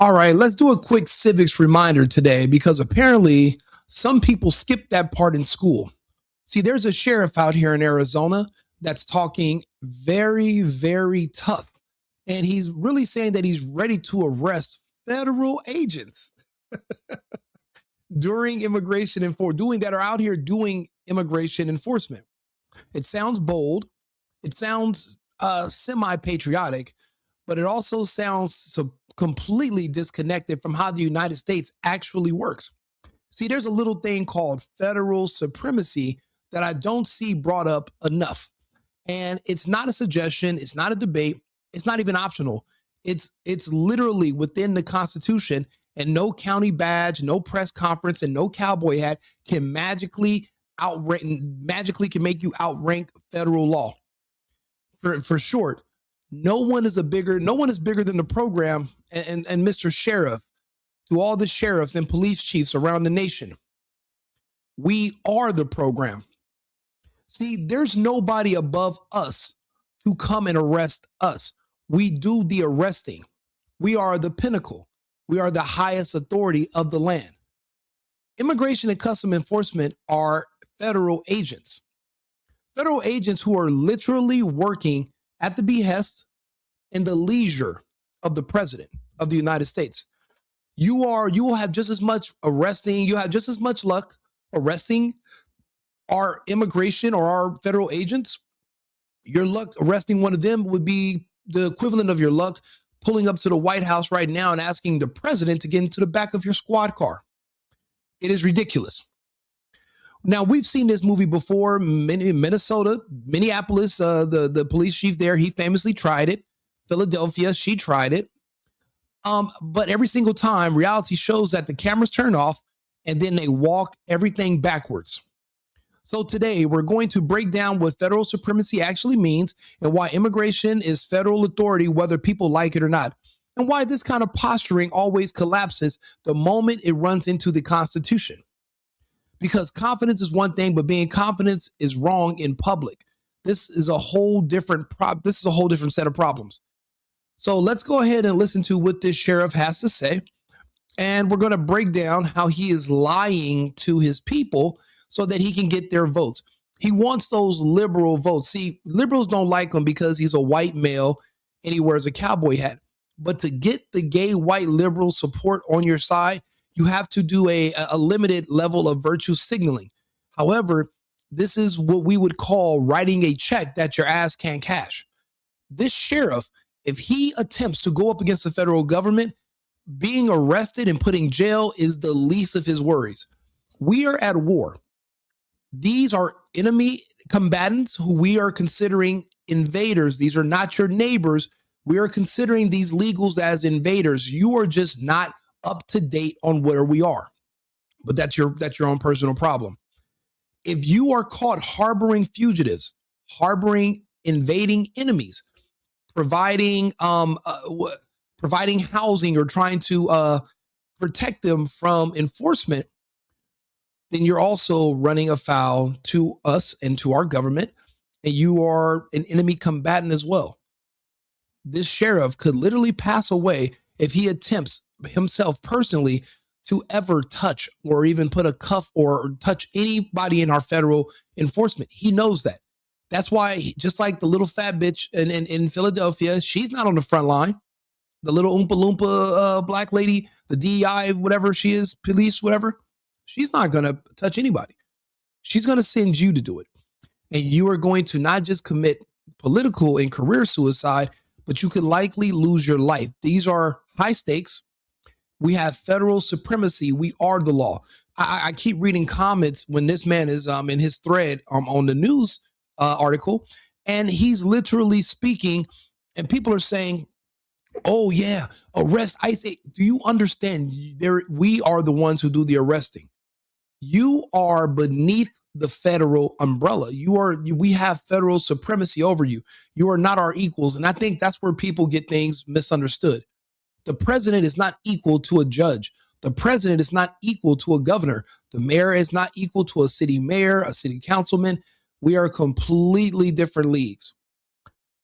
All right, let's do a quick civics reminder today because apparently some people skip that part in school. See, there's a sheriff out here in Arizona that's talking very, very tough. And he's really saying that he's ready to arrest federal agents during immigration and for doing that are out here doing immigration enforcement. It sounds bold. It sounds semi-patriotic, but it also sounds so completely disconnected from how the United States actually works. See, there's a little thing called federal supremacy that I don't see brought up enough. And it's not a suggestion, it's not a debate, it's not even optional. It's literally within the Constitution, and no county badge, no press conference, and no cowboy hat can magically can make you outrank federal law. For short, no one is bigger than the program and Mr. Sheriff, to all the sheriffs and police chiefs around the nation. We are the program. See, there's nobody above us to come and arrest us. We do the arresting. We are the pinnacle. We are the highest authority of the land. Immigration and Customs Enforcement are federal agents. Federal agents who are literally working at the behest and the leisure of the president of the United States. You will have just as much arresting, you have just as much luck arresting our immigration or our federal agents. Your luck arresting one of them would be the equivalent of your luck pulling up to the White House right now and asking the president to get into the back of your squad car. It is ridiculous. Now, we've seen this movie before. Minnesota, Minneapolis, the police chief there, he famously tried it. Philadelphia, she tried it. But every single time, reality shows that the cameras turn off and then they walk everything backwards. So today, we're going to break down what federal supremacy actually means and why immigration is federal authority, whether people like it or not, and why this kind of posturing always collapses the moment it runs into the Constitution. Because confidence is one thing, but being confident is wrong in public. This is a whole different set of problems. So let's go ahead and listen to what this sheriff has to say. And we're going to break down how he is lying to his people so that he can get their votes. He wants those liberal votes. See, liberals don't like him because he's a white male and he wears a cowboy hat. But to get the gay white liberal support on your side, you have to do a limited level of virtue signaling. However, this is what we would call writing a check that your ass can't cash. This sheriff, if he attempts to go up against the federal government, being arrested and put in jail is the least of his worries. We are at war. These are enemy combatants who we are considering invaders. These are not your neighbors. We are considering these legals as invaders. You are just not up to date on where we are. But that's your own personal problem. If you are caught harboring fugitives, harboring invading enemies, providing housing or trying to protect them from enforcement, then you're also running afoul to us and to our government, and you are an enemy combatant as well. This sheriff could literally pass away if he attempts himself personally to ever touch or even put a cuff or touch anybody in our federal enforcement. He knows that. That's why, just like the little fat bitch in Philadelphia, she's not on the front line. The little Oompa Loompa black lady, the DEI, whatever she is, police, whatever, she's not going to touch anybody. She's going to send you to do it. And you are going to not just commit political and career suicide, but you could likely lose your life. These are high stakes. We have federal supremacy. We are the law. I keep reading comments when this man is in his thread on the news article, and he's literally speaking, and people are saying, oh yeah, arrest ICE. Do you understand? We are the ones who do the arresting. You are beneath the federal umbrella. We have federal supremacy over you. You are not our equals. And I think that's where people get things misunderstood. The president is not equal to a judge. The president is not equal to a governor. The mayor is not equal to a city mayor, a city councilman. We are completely different leagues.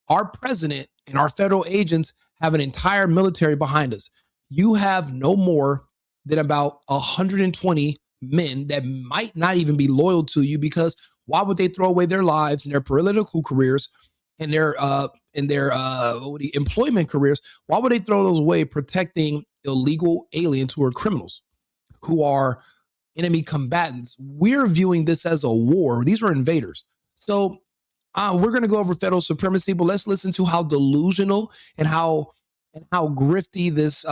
Our president and our federal agents have an entire military behind us. you have no more than about 120 men that might not even be loyal to you, because why would they throw away their lives and their political careers and their employment careers? Why would they throw those away protecting illegal aliens who are criminals, who are enemy combatants? We're viewing this as a war. These are invaders. So we're going to go over federal supremacy, but let's listen to how delusional and how grifty this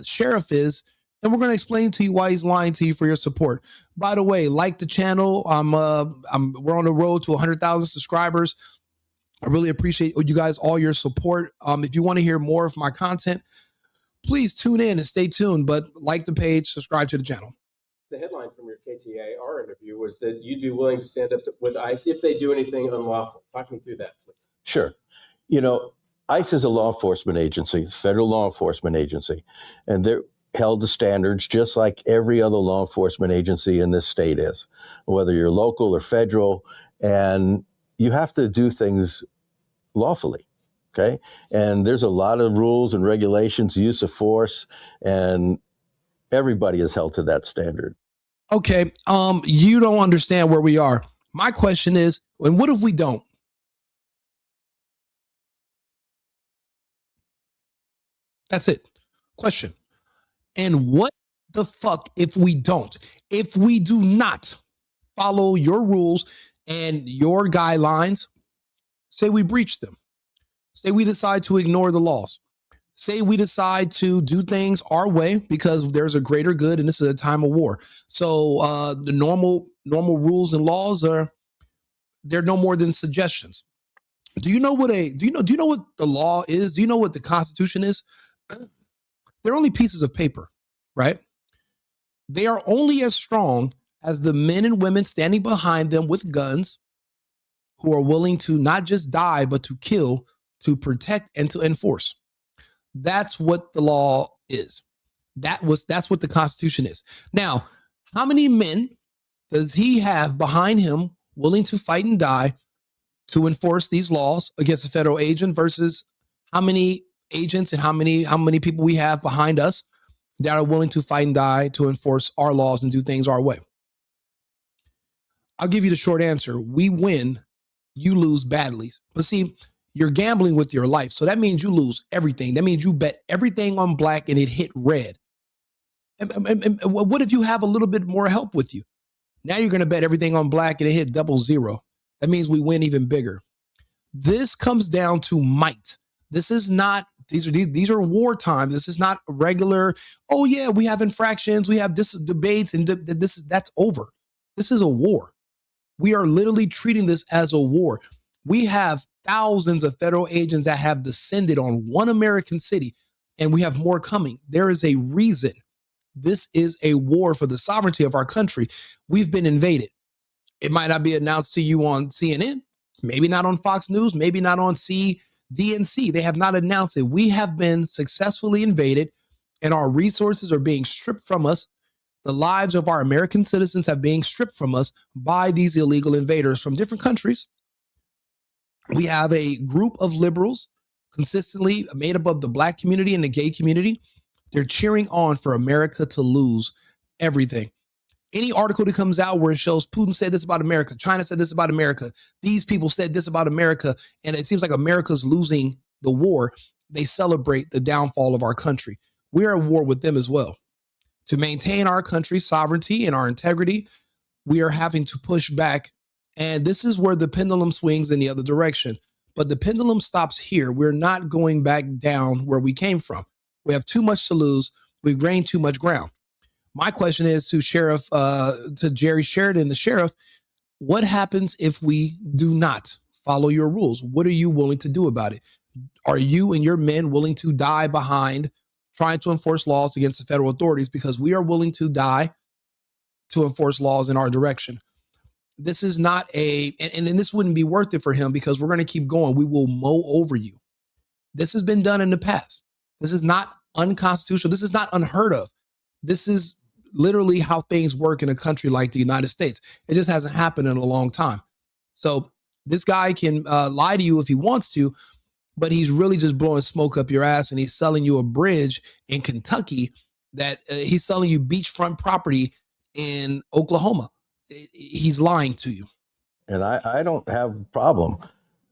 sheriff is, and we're going to explain to you why he's lying to you for your support. By the way, like the channel. We're on the road to 100,000 subscribers. I really appreciate you guys, all your support. If you want to hear more of my content, please tune in and stay tuned. But like the page, subscribe to the channel. The headline from your KTAR interview was that you'd be willing to stand up with ICE if they do anything unlawful. Talk me through that, please. Sure. You know, ICE is a law enforcement agency, federal law enforcement agency, and they're held to standards just like every other law enforcement agency in this state is, whether you're local or federal, and you have to do things lawfully. Okay. And there's a lot of rules and regulations, use of force, and everybody is held to that standard. Okay. You don't understand where we are. My question is, and what if we don't? That's it. Question. And what the fuck if we don't? If we do not follow your rules and your guidelines, say we breach them. Say we decide to ignore the laws. Say we decide to do things our way because there's a greater good and this is a time of war. So the normal rules and laws they're no more than suggestions. Do you know what the law is? Do you know what the Constitution is? They're only pieces of paper, right? They are only as strong as the men and women standing behind them with guns, who are willing to not just die, but to kill, to protect, and to enforce. That's what the law is. That's what the Constitution is. Now, how many men does he have behind him willing to fight and die to enforce these laws against a federal agent, versus how many agents and how many people we have behind us that are willing to fight and die to enforce our laws and do things our way? I'll give you the short answer. We win, you lose badly. But see, you're gambling with your life. So that means you lose everything. That means you bet everything on black and it hit red. And what if you have a little bit more help with you? Now you're going to bet everything on black and it hit 00. That means we win even bigger. This comes down to might. This is not, these are war times. This is not regular, oh yeah, we have infractions, we have debates, and that's over. This is a war. We are literally treating this as a war. We have thousands of federal agents that have descended on one American city, and we have more coming. There is a reason. This is a war for the sovereignty of our country. We've been invaded. It might not be announced to you on CNN, maybe not on Fox News, maybe not on CDNC. They have not announced it. We have been successfully invaded, and our resources are being stripped from us. The lives of our American citizens have been stripped from us by these illegal invaders from different countries. We have a group of liberals consistently made up of the black community and the gay community. They're cheering on for America to lose everything. Any article that comes out where it shows Putin said this about America, China said this about America, these people said this about America, and it seems like America's losing the war, they celebrate the downfall of our country. We're at war with them as well. To maintain our country's sovereignty and our integrity, we are having to push back. And this is where the pendulum swings in the other direction. But the pendulum stops here. We're not going back down where we came from. We have too much to lose. We've gained too much ground. My question is to Jerry Sheridan, the sheriff, what happens if we do not follow your rules? What are you willing to do about it? Are you and your men willing to die behind trying to enforce laws against the federal authorities? Because we are willing to die to enforce laws in our direction. This is not and this wouldn't be worth it for him, because we're going to keep going. We will mow over you. This has been done in the past. This is not unconstitutional. This is not unheard of. This is literally how things work in a country like the United States. It just hasn't happened in a long time. So this guy can lie to you if he wants to, but he's really just blowing smoke up your ass, and he's selling you a bridge in Kentucky that he's selling you beachfront property in Oklahoma. He's lying to you. And I don't have a problem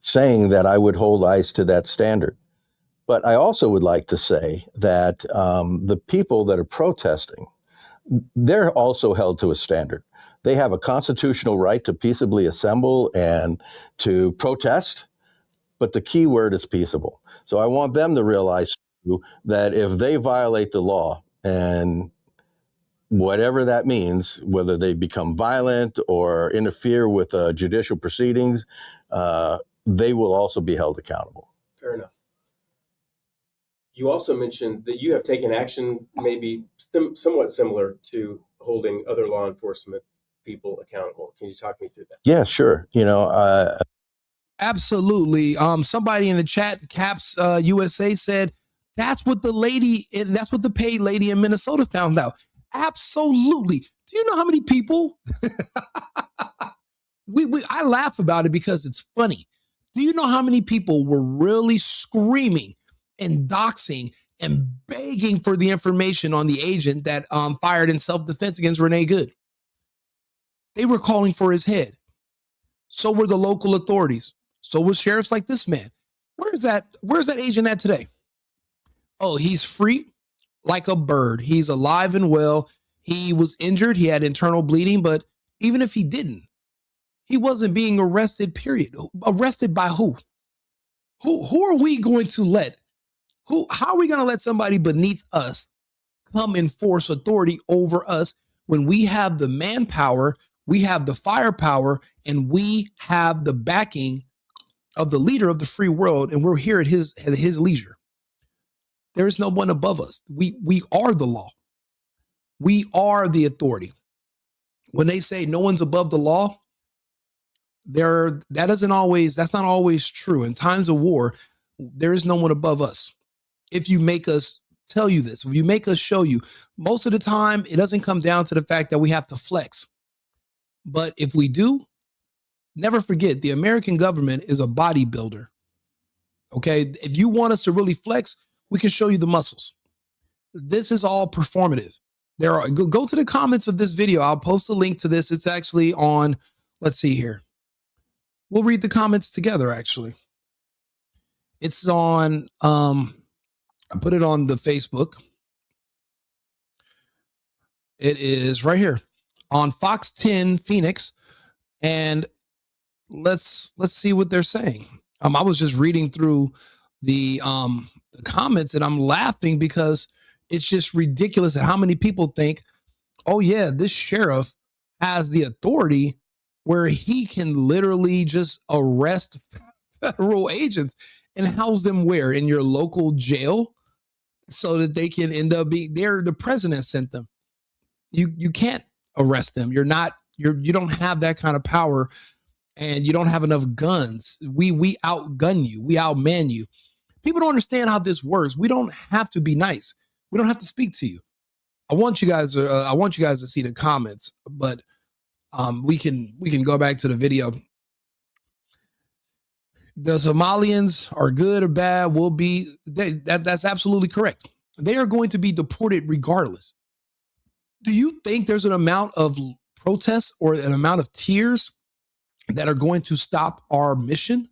saying that I would hold ICE to that standard. But I also would like to say that the people that are protesting, they're also held to a standard. They have a constitutional right to peaceably assemble and to protest, but the key word is peaceable. So I want them to realize too, that if they violate the law, and whatever that means, whether they become violent or interfere with judicial proceedings, they will also be held accountable. Fair enough. You also mentioned that you have taken action maybe somewhat similar to holding other law enforcement people accountable. Can you talk me through that? Yeah, sure. Absolutely. Somebody in the chat, Caps USA, said that's what the paid lady in Minnesota found out. Absolutely. Do you know how many people? I laugh about it because it's funny. Do you know how many people were really screaming and doxing and begging for the information on the agent that fired in self-defense against Renee Good? They were calling for his head. So were the local authorities. So was sheriffs like this man. Where's that agent at today? Oh, he's free like a bird. He's alive and well. He was injured. He had internal bleeding, but even if he didn't, he wasn't being arrested, period. Arrested by who? Who are we going to let? How are we going to let somebody beneath us come enforce authority over us when we have the manpower, we have the firepower, and we have the backing of the leader of the free world, and we're here at his leisure? There is no one above us. We are the law. We are the authority. When they say no one's above the law, that's not always true. In times of war, there is no one above us. If you make us tell you this, if you make us show you, most of the time, it doesn't come down to the fact that we have to flex. But if we do, never forget, the American government is a bodybuilder. Okay? If you want us to really flex, we can show you the muscles. This is all performative. Go to the comments of this video. I'll post a link to this. It's actually on, let's see here. We'll read the comments together, actually. It's on, I put it on the Facebook. It is right here on Fox 10 Phoenix. And let's see what they're saying. I was just reading through the comments, and I'm laughing because it's just ridiculous at how many people think, oh yeah, this sheriff has the authority where he can literally just arrest federal agents and house them where? In your local jail, so that they can end up being there. The president sent them. You can't arrest them. You don't have that kind of power, and you don't have enough guns. We outgun you. We outman you. People don't understand how this works. We don't have to be nice. We don't have to speak to you. I want you guys to see the comments, but we can go back to the video. The Somalians are good or bad that's absolutely correct. They are going to be deported regardless. Do you think there's an amount of protests or an amount of tears that are going to stop our mission?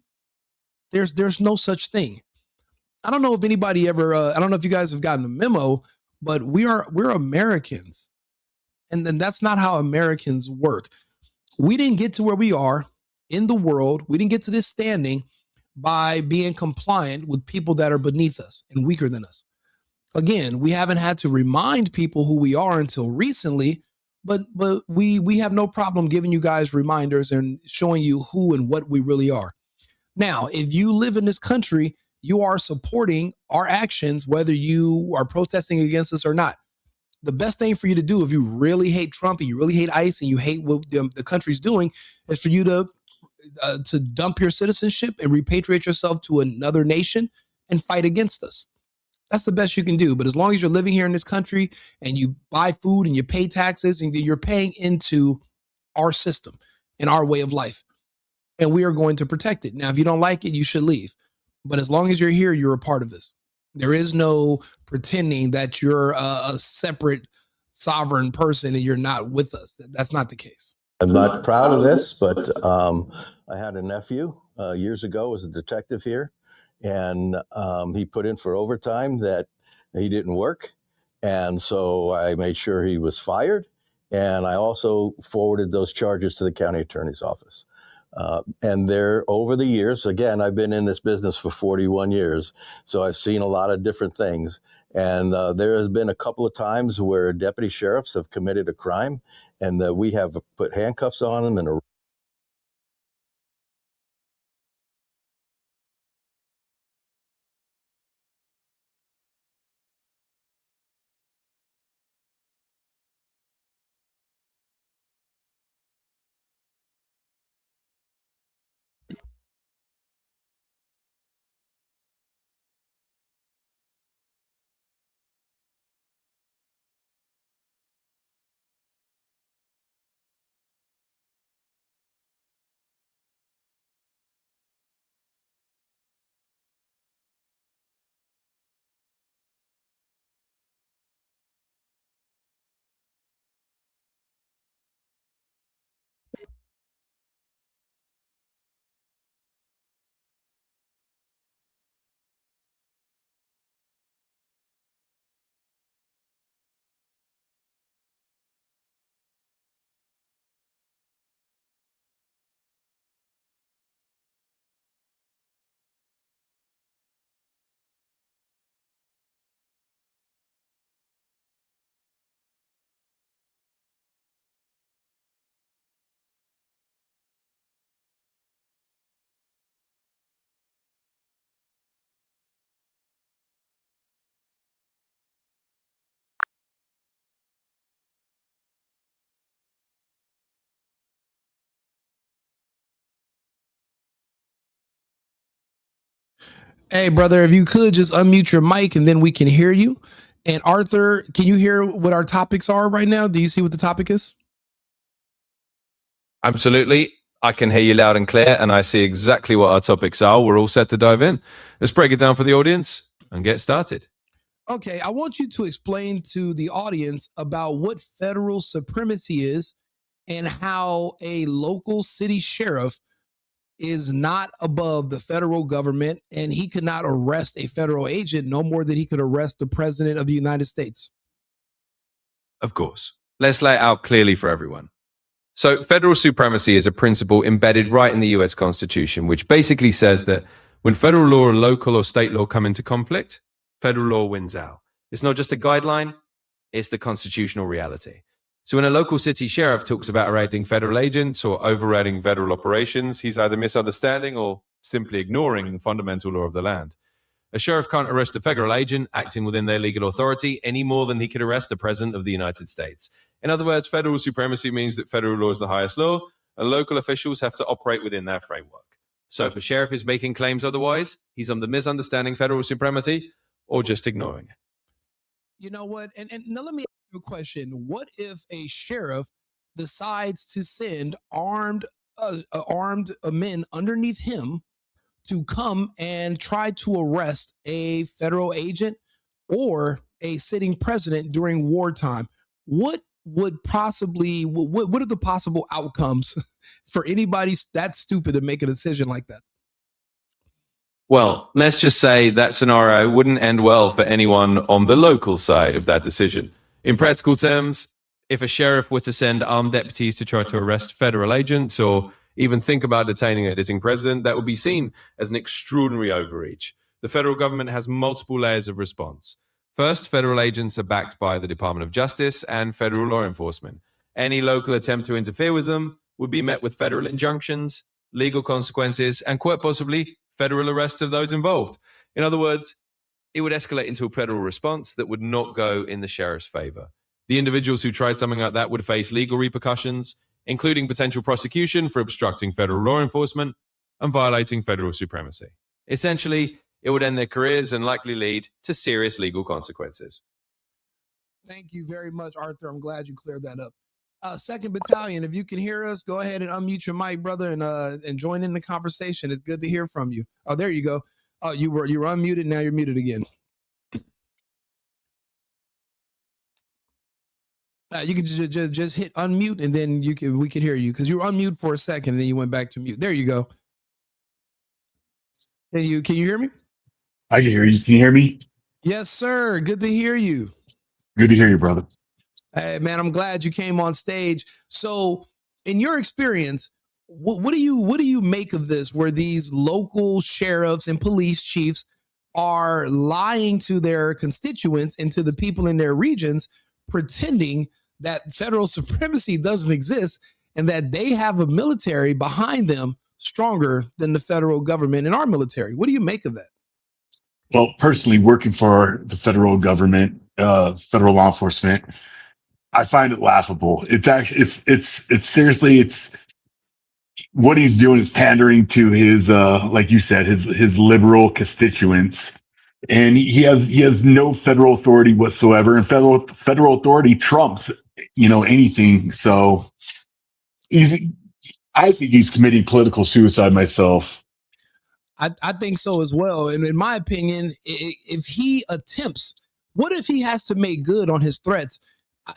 There's no such thing. I don't know if anybody ever, I don't know if you guys have gotten a memo, but we're Americans. And then that's not how Americans work. We didn't get to where we are in the world. We didn't get to this standing by being compliant with people that are beneath us and weaker than us. Again, we haven't had to remind people who we are until recently, but we have no problem giving you guys reminders and showing you who and what we really are. Now, if you live in this country, you are supporting our actions, whether you are protesting against us or not. The best thing for you to do, if you really hate Trump and you really hate ICE and you hate what the country's doing, is for you to dump your citizenship and repatriate yourself to another nation and fight against us. That's the best you can do. But as long as you're living here in this country and you buy food and you pay taxes and you're paying into our system and our way of life, and we are going to protect it. Now, if you don't like it, you should leave. But as long as you're here, you're a part of this. There is no pretending that you're a separate sovereign person and you're not with us. That's not the case. I'm not proud of this, but I had a nephew years ago as a detective here, and he put in for overtime that he didn't work. And so I made sure he was fired. And I also forwarded those charges to the county attorney's office. And there, over the years, again, I've been in this business for 41 years, so I've seen a lot of different things. And there has been a couple of times where deputy sheriffs have committed a crime, and we have put handcuffs on them and Hey, brother, if you could just unmute your mic and then we can hear you. And Arthur, can you hear what our topics are right now? Do you see what the topic is? Absolutely. I can hear you loud and clear, and I see exactly what our topics are. We're all set to dive in. Let's break it down for the audience and get started. Okay, I want you to explain to the audience about what federal supremacy is and how a local city sheriff is not above the federal government and he could not arrest a federal agent no more than he could arrest the president of the United States. Of course. Let's lay it out clearly for everyone. So, federal supremacy is a principle embedded right in the US Constitution, which basically says that when federal law and local or state law come into conflict, federal law wins out. It's not just a guideline, it's the constitutional reality. So when a local city sheriff talks about arresting federal agents or overriding federal operations, he's either misunderstanding or simply ignoring the fundamental law of the land. A sheriff can't arrest a federal agent acting within their legal authority any more than he could arrest the president of the United States. In other words, federal supremacy means that federal law is the highest law, and local officials have to operate within that framework. So if a sheriff is making claims otherwise, he's either misunderstanding federal supremacy or just ignoring it. You know what? And now let me ask you a question. What if a sheriff decides to send armed men underneath him to come and try to arrest a federal agent or a sitting president during wartime? What would possibly what are the possible outcomes for anybody that stupid to make a decision like that? Well, let's just say that scenario wouldn't end well for anyone on the local side of that decision. In practical terms, if a sheriff were to send armed deputies to try to arrest federal agents or even think about detaining a sitting president, that would be seen as an extraordinary overreach. The federal government has multiple layers of response. First, federal agents are backed by the Department of Justice and federal law enforcement. Any local attempt to interfere with them would be met with federal injunctions, legal consequences, and quite possibly federal arrests of those involved. In other words, it would escalate into a federal response that would not go in the sheriff's favor. The individuals who tried something like that would face legal repercussions, including potential prosecution for obstructing federal law enforcement and violating federal supremacy. Essentially, it would end their careers and likely lead to serious legal consequences. Thank you very much, Arthur. I'm glad you cleared that up. 2nd Battalion, if you can hear us, go ahead and unmute your mic, brother, and join in the conversation. It's good to hear from you. Oh, there you go. Oh, you were unmuted. Now you're muted again. You can just hit unmute, and then we can hear you because you were unmute for a second, and then you went back to mute. There you go. Can you hear me? I can hear you. Can you hear me? Yes, sir. Good to hear you. Good to hear you, brother. Hey, man, I'm glad you came on stage. So, in your experience, what do you make of this? Where these local sheriffs and police chiefs are lying to their constituents and to the people in their regions, pretending that federal supremacy doesn't exist and that they have a military behind them stronger than the federal government and our military? What do you make of that? Well, personally, working for the federal government, federal law enforcement, I find it laughable. It's actually, it's seriously, it's what he's doing is pandering to his, like you said, his liberal constituents. And he has no federal authority whatsoever, and federal authority trumps, anything. So I think he's committing political suicide myself. I think so as well. And in my opinion, if he attempts, what if he has to make good on his threats?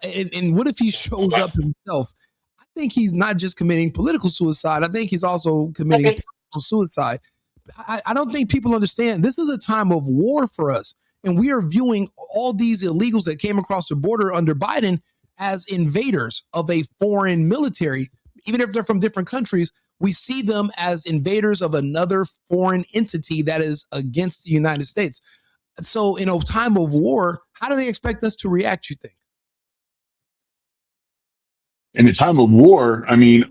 And what if he shows up himself? I think he's not just committing political suicide. I think he's also committing political suicide. I don't think people understand this is a time of war for us. And we are viewing all these illegals that came across the border under Biden as invaders of a foreign military, even if they're from different countries. We see them as invaders of another foreign entity that is against the United States. So in a time of war, how do they expect us to react, you think? In a time of war, I mean,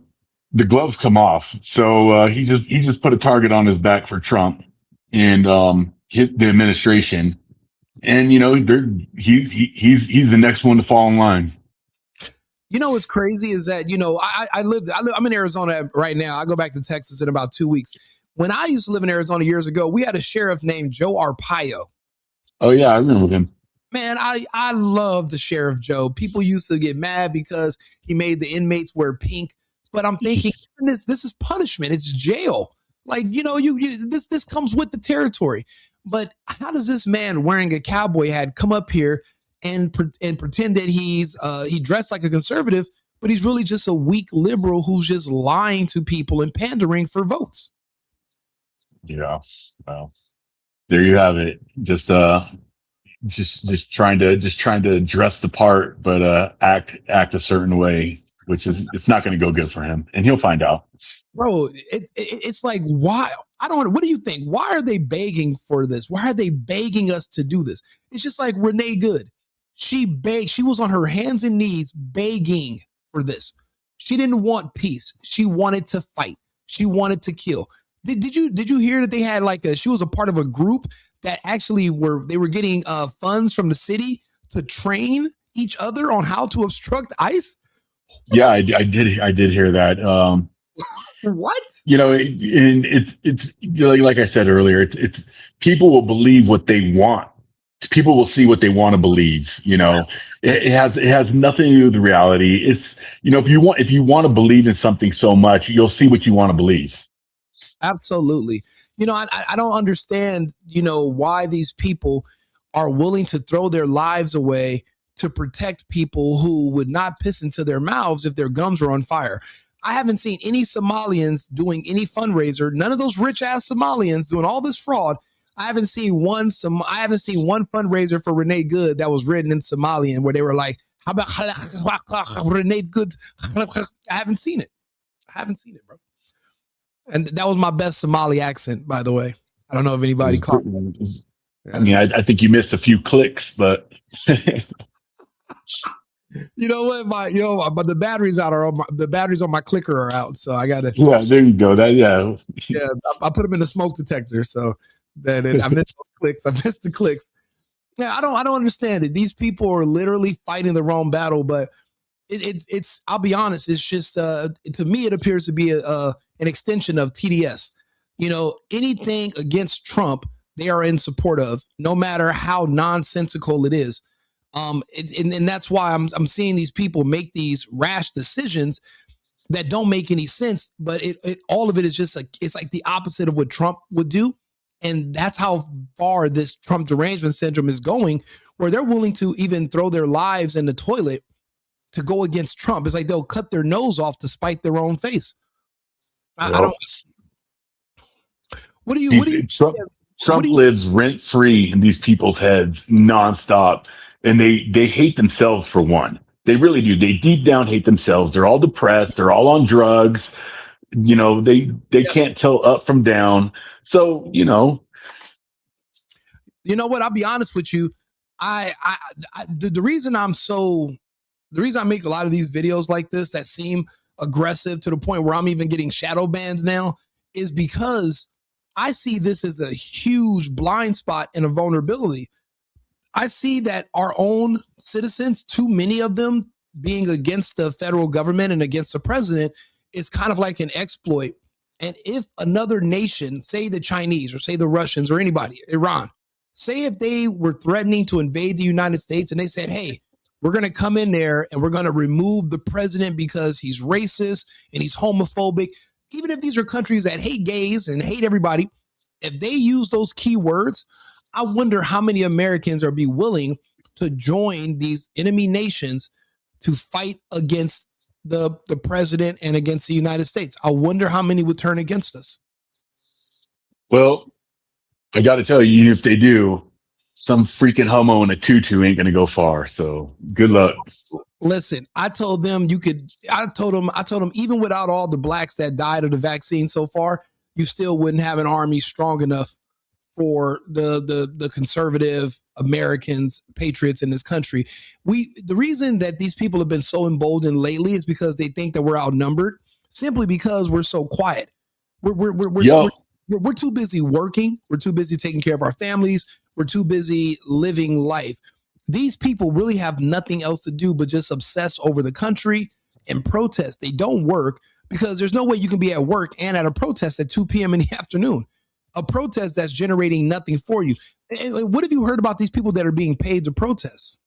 the gloves come off. So he just put a target on his back for Trump and hit the administration. And he's the next one to fall in line. You know what's crazy is that, I'm in Arizona right now. I go back to Texas in about 2 weeks. When I used to live in Arizona years ago, we had a sheriff named Joe Arpaio. Oh, yeah, I remember him. Man, I love the Sheriff Joe. People used to get mad because he made the inmates wear pink. But I'm thinking, this is punishment. It's jail. Like, this comes with the territory. But how does this man wearing a cowboy hat come up here and pretend that he dressed like a conservative, but he's really just a weak liberal who's just lying to people and pandering for votes? Yeah. Well, there you have it. Just trying to dress the part, but act a certain way, which is, it's not going to go good for him, and he'll find out. Bro, it's like, why? I don't know. What do you think? Why are they begging for this? Why are they begging us to do this? It's just like Renee Good. She begged. She was on her hands and knees begging for this. She didn't want peace. She wanted to fight. She wanted to kill. Did you hear that they had she was a part of a group that actually were getting funds from the city to train each other on how to obstruct ICE? Yeah, I did hear that. What? It's like I said earlier, it's people will believe what they want. People will see what they want to believe. It has nothing to do with the reality. It's, if you want to believe in something so much, you'll see what you want to believe. Absolutely. I don't understand, why these people are willing to throw their lives away to protect people who would not piss into their mouths if their gums were on fire. I haven't seen any Somalians doing any fundraiser. None of those rich ass Somalians doing all this fraud. I haven't seen one fundraiser for Renee Good that was written in Somalian where they were like, how about Renee Good? I haven't seen it. Bro. And that was my best Somali accent, by the way. I don't know if anybody caught it. I mean, I think you missed a few clicks, but you know what? But the batteries the batteries on my clicker are out, so I gotta. Yeah, there you go. Yeah, I put them in the smoke detector, so that I missed those clicks. I missed the clicks. Yeah, I don't understand it. These people are literally fighting the wrong battle, but it's. I'll be honest. It's just to me, it appears to be an extension of TDS. Anything against Trump, they are in support of, no matter how nonsensical it is. And that's why I'm seeing these people make these rash decisions that don't make any sense. But all of it is just it's like the opposite of what Trump would do. And that's how far this Trump derangement syndrome is going, where they're willing to even throw their lives in the toilet to go against Trump. It's like they'll cut their nose off to spite their own face. I don't. What do you? Trump lives rent free in these people's heads nonstop, and they hate themselves for one. They really do. They deep down hate themselves. They're all depressed. They're all on drugs. You know, they can't tell up from down. So, you know what? I'll be honest with you. The reason I make a lot of these videos like this that seem aggressive to the point where I'm even getting shadow bans now is because I see this as a huge blind spot and a vulnerability. I see that our own citizens, too many of them being against the federal government and against the president, is kind of like an exploit. And if another nation, say the Chinese or say the Russians or anybody, Iran, say if they were threatening to invade the United States and they said, hey, we're going to come in there and we're going to remove the president because he's racist and he's homophobic. Even if these are countries that hate gays and hate everybody, if they use those key words, I wonder how many Americans are be willing to join these enemy nations to fight against the president and against the United States. I wonder how many would turn against us. Well, I got to tell you, if they do, some freaking homo in a tutu ain't going to go far. So good luck. Listen, I told them even without all the blacks that died of the vaccine so far, you still wouldn't have an army strong enough for the conservative Americans, patriots in this country. The reason that these people have been so emboldened lately is because they think that we're outnumbered, simply because we're so quiet. We're too busy working. We're too busy taking care of our families. We're too busy living life. These people really have nothing else to do but just obsess over the country and protest. They don't work because there's no way you can be at work and at a protest at 2 p.m. in the afternoon. A protest that's generating nothing for you. And what have you heard about these people that are being paid to protest?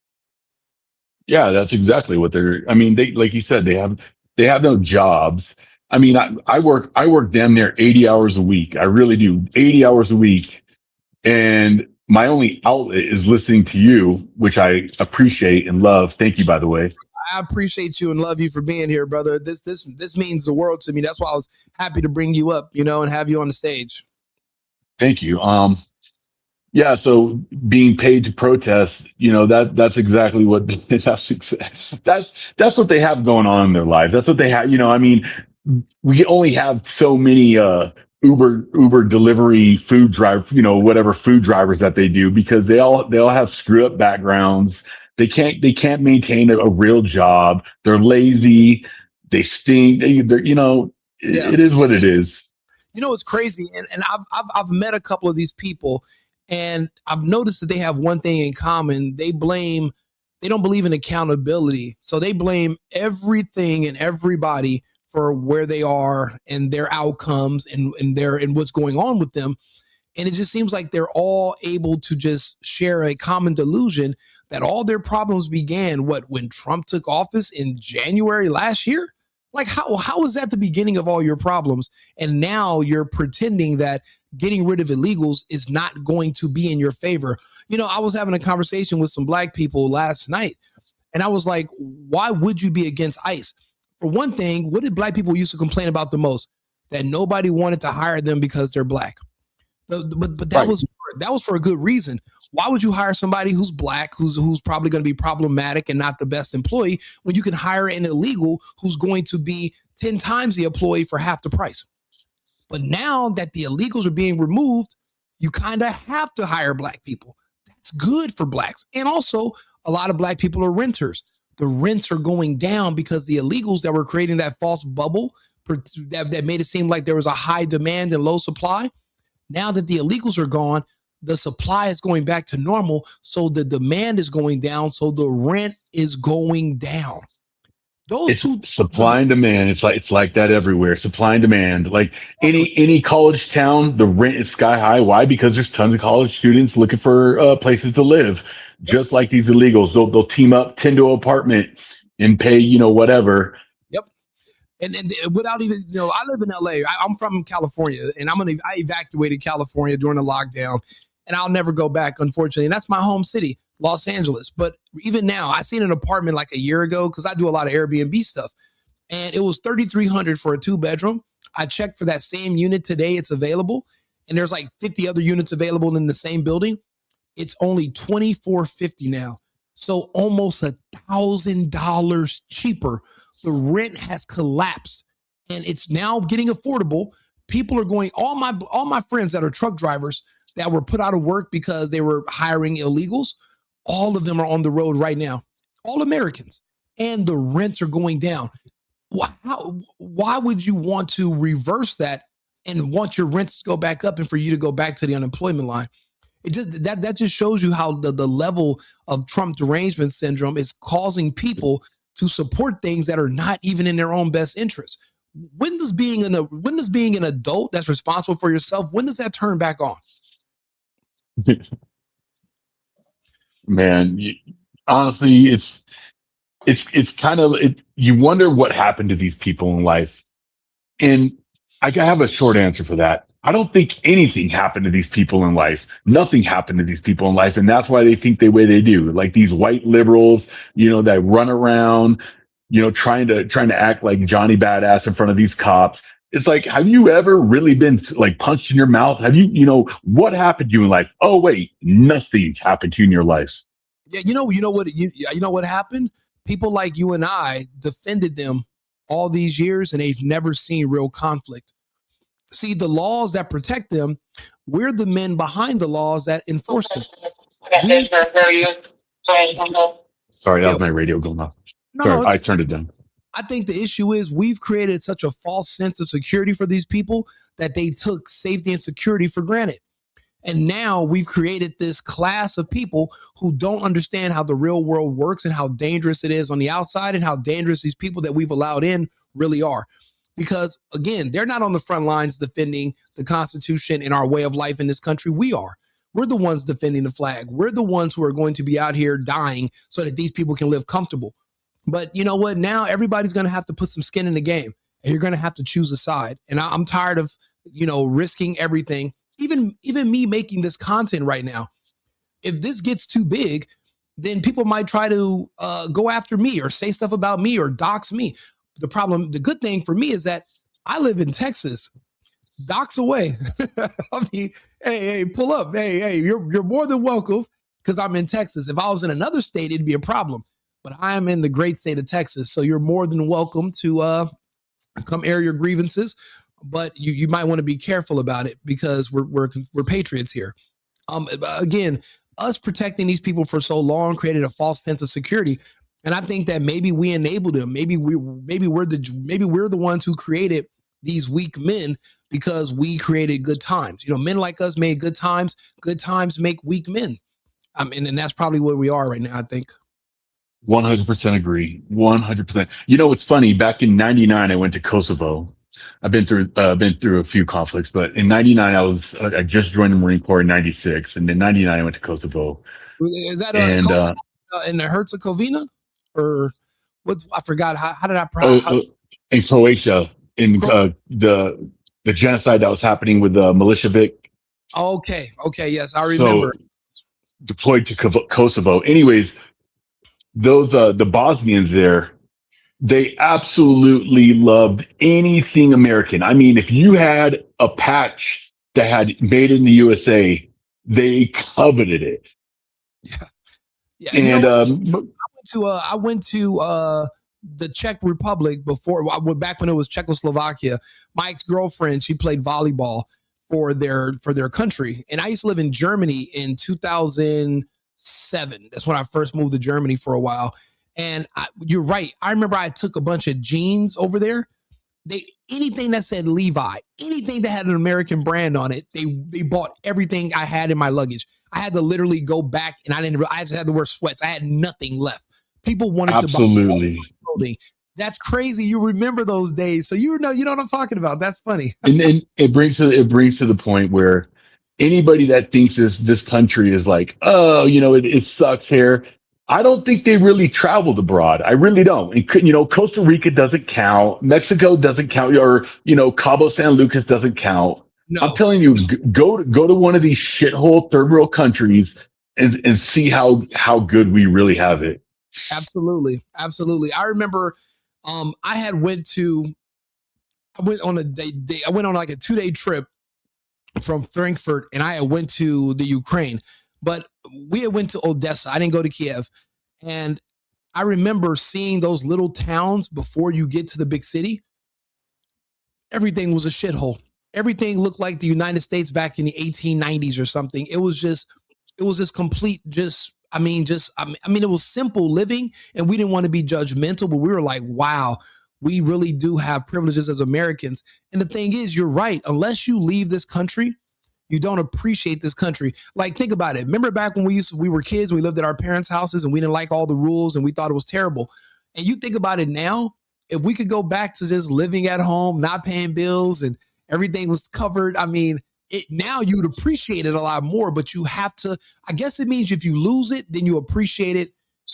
Yeah, that's exactly what I mean, they, like you said, they have no jobs. I mean, I work damn near 80 hours a week. I really do, 80 hours a week. And my only outlet is listening to you, which I appreciate and love. Thank you, by the way. I appreciate you and love you for being here, brother. This means the world to me. That's why I was happy to bring you up, and have you on the stage. Thank you. Yeah, so being paid to protest, that's exactly what that's what they have going on in their lives. That's what they have. I mean, we only have so many Uber delivery food drive, whatever food drivers that they do, because they all have screw up backgrounds. They can't maintain a real job. They're lazy. They stink. It is what it is. It's crazy. And I've met a couple of these people, and I've noticed that they have one thing in common. They don't believe in accountability. So they blame everything and everybody for where they are and their outcomes and what's going on with them. And it just seems like they're all able to just share a common delusion that all their problems began when Trump took office in January last year. Like, how is that the beginning of all your problems? And now you're pretending that getting rid of illegals is not going to be in your favor. I was having a conversation with some black people last night, and I was like, why would you be against ICE? For one thing, what did black people used to complain about the most? That nobody wanted to hire them because they're black. But that right. was for a good reason. Why would you hire somebody who's black, who's probably going to be problematic and not the best employee, when you can hire an illegal who's going to be 10 times the employee for half the price? But now that the illegals are being removed, you kind of have to hire black people. That's good for blacks. And also, a lot of black people are renters. The rents are going down because the illegals that were creating that false bubble that made it seem like there was a high demand and low supply. Now that the illegals are gone, the supply is going back to normal, so the demand is going down, so the rent is going down. It's supply and demand. It's like that everywhere. Supply and demand. Like any college town, the rent is sky high. Why? Because there's tons of college students looking for places to live. Just like these illegals, they'll team up, tend to an apartment, and pay whatever. Yep. And without even, I live in LA. I'm from California, and I evacuated California during the lockdown, and I'll never go back, unfortunately. And that's my home city, Los Angeles. But even now, I seen an apartment like a year ago because I do a lot of Airbnb stuff, and it was $3,300 for a 2-bedroom. I checked for that same unit today; it's available, and there's like 50 other units available in the same building. It's only $2,450 now, so almost $1,000 cheaper. The rent has collapsed, and it's now getting affordable. People are going. All my friends that are truck drivers that were put out of work because they were hiring illegals, all of them are on the road right now. All Americans, and the rents are going down. Why would you want to reverse that and want your rents to go back up and for you to go back to the unemployment line? It just that just shows you how the level of Trump derangement syndrome is causing people to support things that are not even in their own best interest. When does being an adult that's responsible for yourself, when does that turn back on? Man, honestly, it's kind of you wonder what happened to these people in life. And I have a short answer for that. I don't think anything happened to these people in life. Nothing happened to these people in life. And that's why they think the way they do. Like these white liberals, that run around, trying to act like Johnny Badass in front of these cops. It's like, have you ever really been like punched in your mouth? Have you, what happened to you in life? Oh, wait, nothing happened to you in your life. Yeah, you know what happened? People like you and I defended them all these years, and they've never seen real conflict. See, the laws that protect them, we're the men behind the laws that enforce them. Sorry, that was my radio going off. Sorry, I turned it down. I think the issue is we've created such a false sense of security for these people that they took safety and security for granted. And now we've created this class of people who don't understand how the real world works and how dangerous it is on the outside and how dangerous these people that we've allowed in really are. Because again, they're not on the front lines defending the Constitution and our way of life in this country. We are. We're the ones defending the flag. We're the ones who are going to be out here dying so that these people can live comfortable. But you know what? Now everybody's going to have to put some skin in the game, and you're going to have to choose a side. And I'm tired of, risking everything. Even me making this content right now. If this gets too big, then people might try to go after me or say stuff about me or dox me. The good thing for me is that I live in Texas, dox away. I mean, hey, pull up. Hey, you're more than welcome because I'm in Texas. If I was in another state, it'd be a problem. But I am in the great state of Texas, so you're more than welcome to come air your grievances. But you might want to be careful about it because we're patriots here. Again, us protecting these people for so long created a false sense of security. And I think that maybe we enabled them. Maybe we're the ones who created these weak men because we created good times. Men like us made good times. Good times make weak men. And that's probably where we are right now, I think. 100% agree. 100%. It's funny. Back in '99, I went to Kosovo. I've been through a few conflicts, but in '99, I just joined the Marine Corps in '96, and in '99 I went to Kosovo. Is that in the Herzegovina? Or what? I forgot. How did I pronounce? In Croatia, in the genocide that was happening with the Milicevic. Okay, yes, I remember. So, deployed to Kosovo. Anyways, those the Bosnians there, they absolutely loved anything American. I mean, if you had a patch that had made in the USA, they coveted it. Yeah. And I went to the Czech Republic back when it was Czechoslovakia. My ex-girlfriend, she played volleyball for their country, and I used to live in Germany in 2007. That's when I first moved to Germany for a while. And you're right. I remember I took a bunch of jeans over there. Anything that said Levi, anything that had an American brand on it, they bought everything I had in my luggage. I had to literally go back, and I just had to wear sweats. I had nothing left. People wanted to buy clothing. That's crazy. You remember those days, so you know what I'm talking about. That's funny. And it brings to the point where anybody that thinks this country is like, oh, it sucks here. I don't think they really traveled abroad. I really don't. And, Costa Rica doesn't count. Mexico doesn't count. Or, Cabo San Lucas doesn't count. I'm No, telling you, go to one of these shithole third world countries and see how good we really have it. absolutely, absolutely. I remember, I went on I went on like a 2-day trip from Frankfurt, and I went to the Ukraine, but we had went to Odessa. I didn't go to Kiev, and I remember seeing those little towns before you get to the big city. Everything was a shithole. Everything looked like the United States back in the 1890s or something. It was just complete, it was simple living, and we didn't want to be judgmental, but we were like, wow, we really do have privileges as Americans. And the thing is, you're right. Unless you leave this country, you don't appreciate this country. Like, think about it. Remember back when we were kids, we lived at our parents' houses and we didn't like all the rules and we thought it was terrible. And you think about it now, if we could go back to just living at home, not paying bills, and everything was covered, now you'd appreciate it a lot more, but you have to, I guess it means if you lose it, then you appreciate it.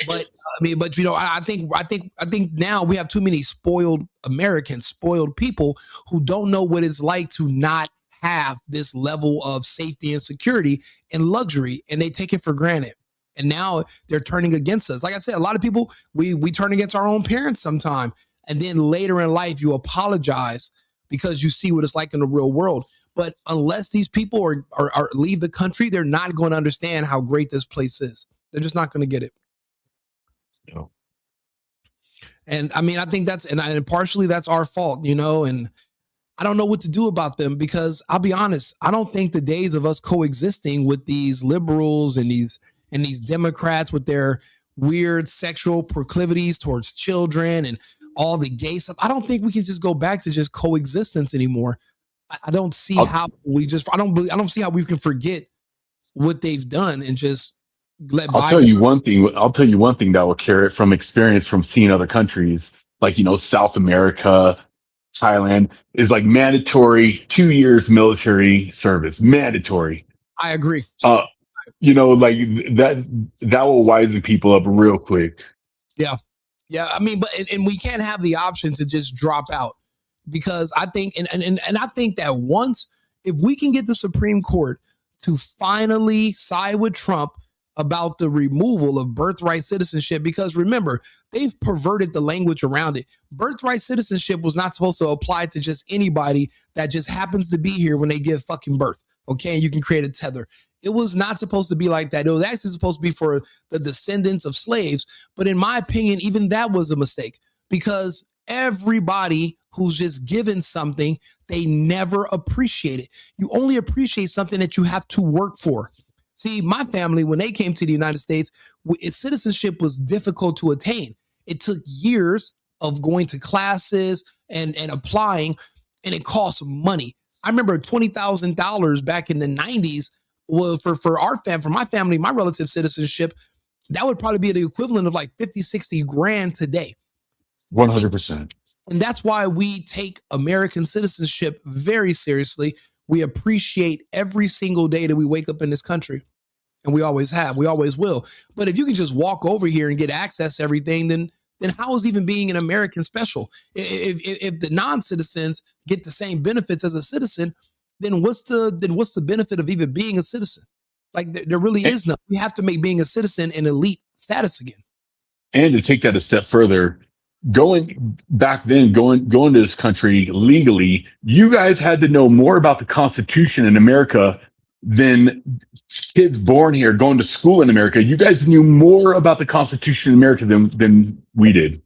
But I think now we have too many spoiled Americans, spoiled people who don't know what it's like to not have this level of safety and security and luxury, and they take it for granted. And now they're turning against us. Like I said, a lot of people, we turn against our own parents sometime. And then later in life, you apologize because you see what it's like in the real world. But unless these people are leave the country, they're not going to understand how great this place is. They're just not going to get it. No. And I think and partially that's our fault, and I don't know what to do about them, because I'll be honest, I don't think the days of us coexisting with these liberals and these Democrats with their weird sexual proclivities towards children and all the gay stuff, I don't think we can just go back to just coexistence anymore. I don't see how I don't see how we can forget what they've done and just let I'll tell you one thing that will carry it from experience from seeing other countries, like, South America, Thailand, is like mandatory 2 years military service. Mandatory. I agree. Like that will wisen people up real quick. Yeah. Yeah. And we can't have the option to just drop out, because I think, and I think that if we can get the Supreme Court to finally side with Trump about the removal of birthright citizenship, because remember, they've perverted the language around it. Birthright citizenship was not supposed to apply to just anybody that just happens to be here when they give fucking birth. Okay. And you can create a tether. It was not supposed to be like that. It was actually supposed to be for the descendants of slaves. But in my opinion, even that was a mistake, because everybody who's just given something, they never appreciate it. You only appreciate something that you have to work for. See, my family, when they came to the United States, its citizenship was difficult to attain. It took years of going to classes and applying, and it cost money. I remember $20,000 back in the 90s. Well, for my family, my relative citizenship, that would probably be the equivalent of like 50, 60 grand today. 100%. And that's why we take American citizenship very seriously. We appreciate every single day that we wake up in this country. And we always have, we always will. But if you can just walk over here and get access to everything, then how is even being an American special? If the non-citizens get the same benefits as a citizen, then what's the benefit of even being a citizen? Like, there really is none. We have to make being a citizen an elite status again. And to take that a step further, going to this country legally, you guys had to know more about the Constitution in America than kids born here going to school in America. You guys knew more about the Constitution in America than we did.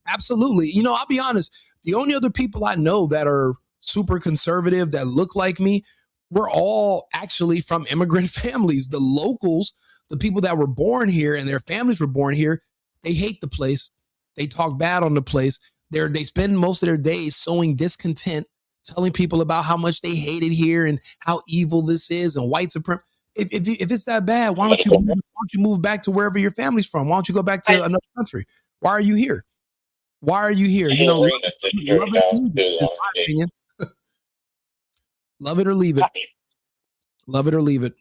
Absolutely. I'll be honest. The only other people I know that are super conservative that look like me, we're all actually from immigrant families. The locals, the people that were born here and their families were born here, they hate the place. They talk bad on the place. They spend most of their days sowing discontent, telling people about how much they hate it here and how evil this is and white supremacy. If it's that bad, why don't you move back to wherever your family's from? Why don't you go back to another country? Why are you here? Why are you here? Love it, is my opinion. Love it or leave it. Love it or leave it.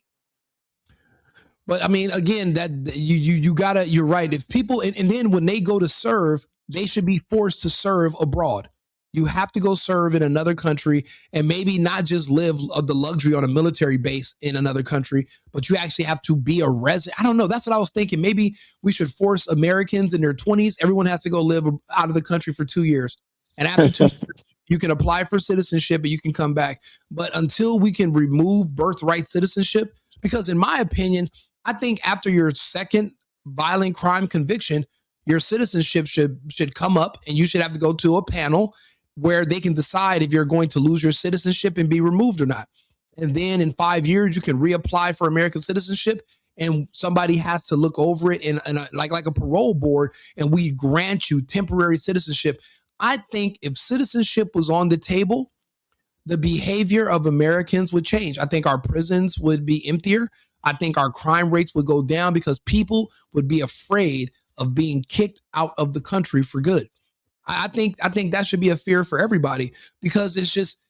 But I mean, again, that you gotta, you're right. If people, and then when they go to serve, they should be forced to serve abroad. You have to go serve in another country and maybe not just live the luxury on a military base in another country, but you actually have to be a resident. I don't know. That's what I was thinking. Maybe we should force Americans in their 20s. Everyone has to go live out of the country for 2 years. And after 2 years, you can apply for citizenship and you can come back. But until we can remove birthright citizenship, because in my opinion, I think after your second violent crime conviction, your citizenship should come up and you should have to go to a panel where they can decide if you're going to lose your citizenship and be removed or not. And then in 5 years, you can reapply for American citizenship and somebody has to look over it in like a parole board and we grant you temporary citizenship. I think if citizenship was on the table, the behavior of Americans would change. I think our prisons would be emptier. I think our crime rates would go down because people would be afraid of being kicked out of the country for good. I think that should be a fear for everybody because it's just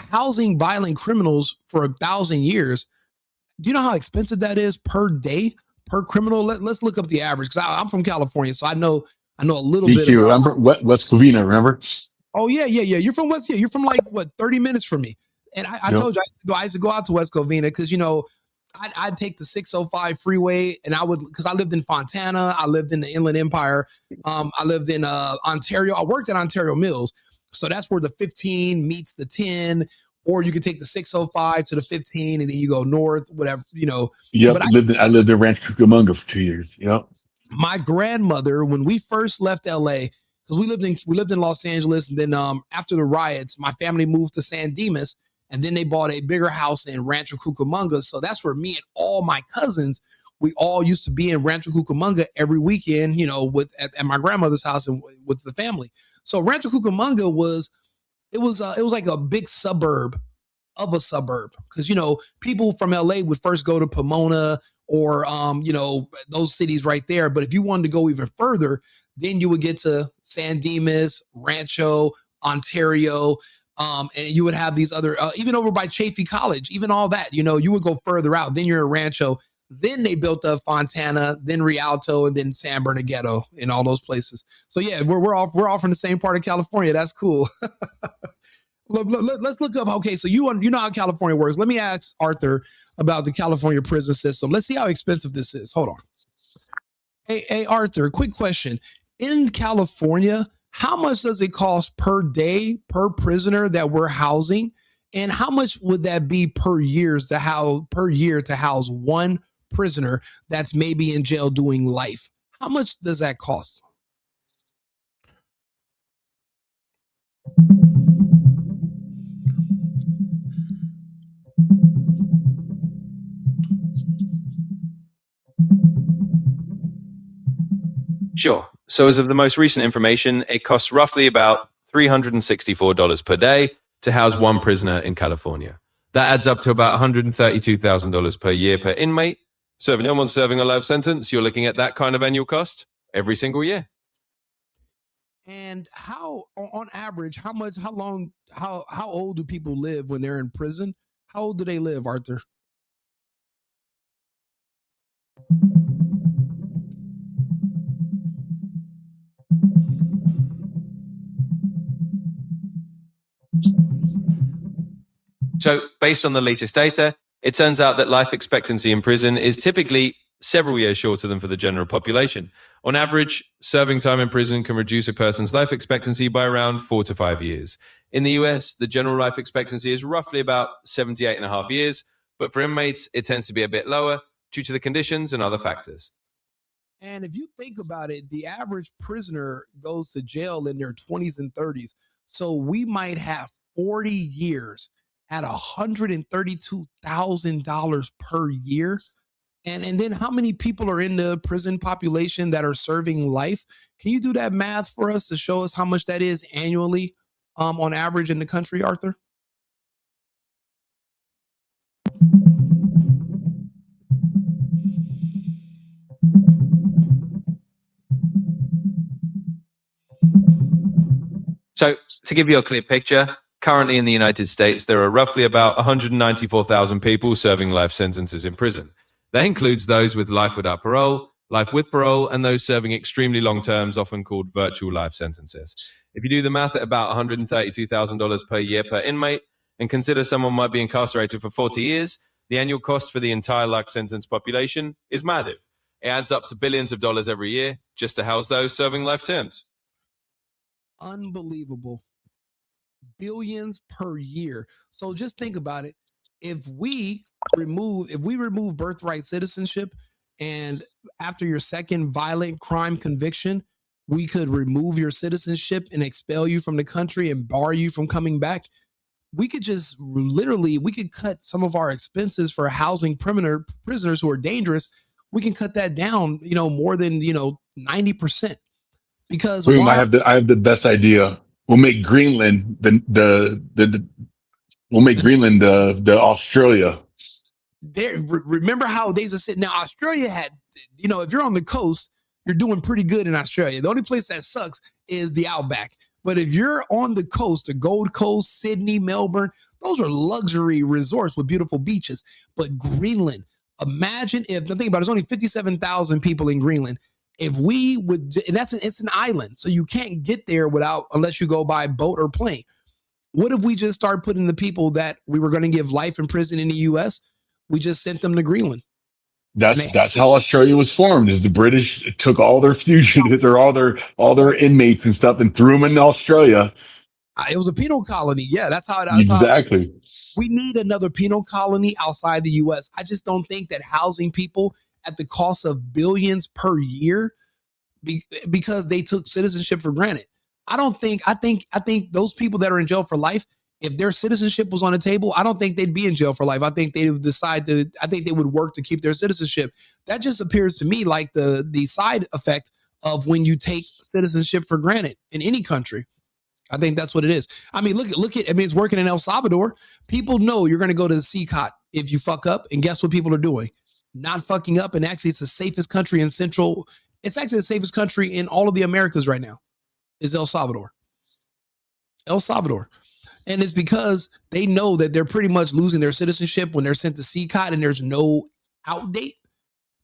housing violent criminals for 1,000 years. Do you know how expensive that is per day per criminal? Let's look up the average because I'm from California, so I know a little bit. DQ, I'm from West Covina, remember? Oh yeah. You're from West. Yeah, you're from like what 30 minutes from me. And I told you I used to go out to West Covina because I'd take the 605 freeway and because I lived in Fontana, I lived in the Inland Empire, I lived in Ontario. I worked at Ontario Mills, so that's where the 15 meets the 10. Or you could take the 605 to the 15, and then you go north, whatever. Yep, But I lived in Ranch Cucamonga for 2 years. Yep. My grandmother, when we first left LA, because we lived in Los Angeles, and then after the riots, my family moved to San Dimas, and then they bought a bigger house in Rancho Cucamonga. So that's where me and all my cousins, we all used to be in Rancho Cucamonga every weekend, at my grandmother's house and with the family. So Rancho Cucamonga was like a big suburb of a suburb because people from LA would first go to Pomona or those cities right there. But if you wanted to go even further, then you would get to San Dimas, Rancho, Ontario, and you would have these other even over by Chaffey College, even all that. You would go further out. Then you're in Rancho. Then they built up Fontana, then Rialto, and then San Bernardino, and all those places. So yeah, we're all from the same part of California. That's cool. Let's look up. Okay, so you know how California works. Let me ask Arthur about the California prison system. Let's see how expensive this is. Hold on. Hey Arthur, quick question. In California, how much does it cost per day per prisoner that we're housing, and how much would that be per year to house one prisoner that's maybe in jail doing life? How much does that cost? Sure. So as of the most recent information, it costs roughly about $364 per day to house one prisoner in California. That adds up to about $132,000 per year per inmate. So if no one's serving a life sentence, you're looking at that kind of annual cost every single year. And how, on average, how old do people live when they're in prison? How old do they live, Arthur? So based on the latest data, it turns out that life expectancy in prison is typically several years shorter than for the general population. On average, serving time in prison can reduce a person's life expectancy by around 4 to 5 years. In the US, the general life expectancy is roughly about 78.5 years, but for inmates, it tends to be a bit lower due to the conditions and other factors. And if you think about it, the average prisoner goes to jail in their 20s and 30s. So we might have 40 years at $132,000 per year. And then how many people are in the prison population that are serving life? Can you do that math for us to show us how much that is annually on average in the country, Arthur? So to give you a clear picture, currently in the United States, there are roughly about 194,000 people serving life sentences in prison. That includes those with life without parole, life with parole, and those serving extremely long terms, often called virtual life sentences. If you do the math at about $132,000 per year per inmate, and consider someone might be incarcerated for 40 years, the annual cost for the entire life sentence population is massive. It adds up to billions of dollars every year just to house those serving life terms. Unbelievable. Billions per year. So just think about it. If we remove birthright citizenship, and after your second violent crime conviction, we could remove your citizenship and expel you from the country and bar you from coming back. We could just we could cut some of our expenses for housing prisoners who are dangerous. We can cut that down, more than 90%. Because Boom, I have the best idea. We'll make Greenland the Australia. Remember how days are sitting now. Australia had, if you're on the coast, you're doing pretty good in Australia. The only place that sucks is the outback. But if you're on the coast, the Gold Coast, Sydney, Melbourne, those are luxury resorts with beautiful beaches. But Greenland, imagine if, think about it, there's only 57,000 people in Greenland. If we would, and it's an island, so you can't get there unless you go by boat or plane. What if we just start putting the people that we were going to give life in prison in the U.S., we just sent them to Greenland? That's how Australia was formed. Is the British took all their fugitives or all their inmates and stuff and threw them in Australia. It was a penal colony. Yeah, that's how it exactly. We need another penal colony outside the U.S. I just don't think that housing people at the cost of billions per year because they took citizenship for granted. I think those people that are in jail for life, if their citizenship was on the table, I don't think they'd be in jail for life. I think they would I think they would work to keep their citizenship. That just appears to me like the side effect of when you take citizenship for granted in any country. I think that's what it is. I mean, look at, it's working in El Salvador. People know you're going to go to the CCOT if you fuck up. And guess what people are doing? Not fucking up. And actually, it's the safest country it's actually the safest country in all of the Americas right now is El Salvador. And it's because they know that they're pretty much losing their citizenship when they're sent to CCOT and there's no out date.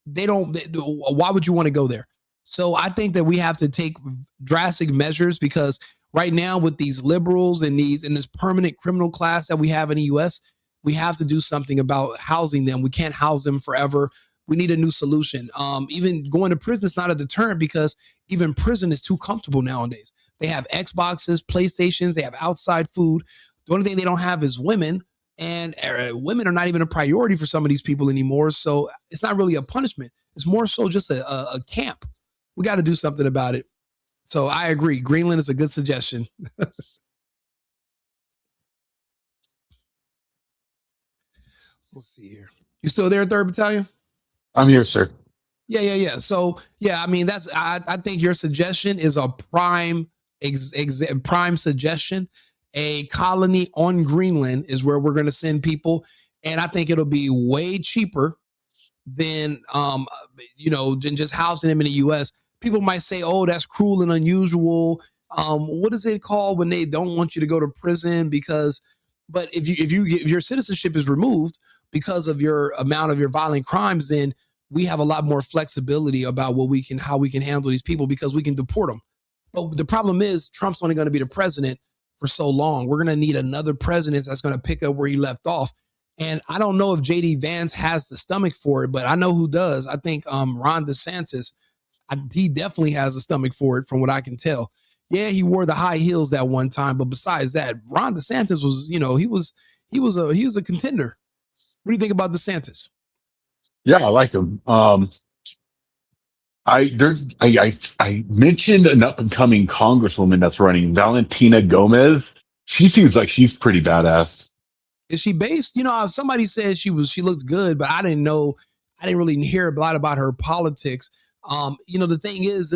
Why would you want to go there? So I think that we have to take drastic measures because right now with these liberals and this permanent criminal class that we have in the US, we have to do something about housing them. We can't house them forever. We need a new solution. Even going to prison is not a deterrent because even prison is too comfortable nowadays. They have Xboxes, PlayStations, they have outside food. The only thing they don't have is women, and women are not even a priority for some of these people anymore. So it's not really a punishment. It's more so just a camp. We got to do something about it. So I agree. Greenland is a good suggestion. Let's see here. You still there, 3rd Battalion? I'm here, sir. Yeah. So yeah, I mean, I think your suggestion is a prime suggestion. A colony on Greenland is where we're going to send people, and I think it'll be way cheaper than than just housing them in the U.S. People might say, "Oh, that's cruel and unusual." What is it called when they don't want you to go to prison? But if your citizenship is removed because of your amount of your violent crimes, then we have a lot more flexibility about how we can handle these people because we can deport them. But the problem is Trump's only going to be the president for so long. We're going to need another president that's going to pick up where he left off. And I don't know if JD Vance has the stomach for it, but I know who does. I think Ron DeSantis, he definitely has a stomach for it from what I can tell. Yeah, he wore the high heels that one time, but besides that, Ron DeSantis was, he was a contender. What do you think about DeSantis? Yeah, I like him. I mentioned an up and coming congresswoman that's running, Valentina Gomez. She seems like she's pretty badass. Is she based? Somebody said she looks good, but I didn't really hear a lot about her politics. The thing is,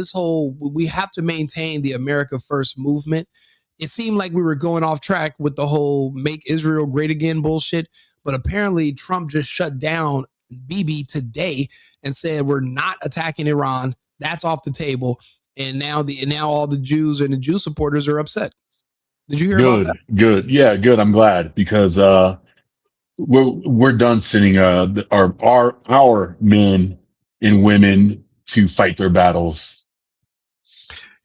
we have to maintain the America First movement. It seemed like we were going off track with the whole make Israel great again bullshit, but apparently Trump just shut down Bibi today and said we're not attacking Iran. That's off the table. And now all the Jews and the Jew supporters are upset. Did you hear about that? Good. Yeah, good. I'm glad because we're done sending our men and women to fight their battles.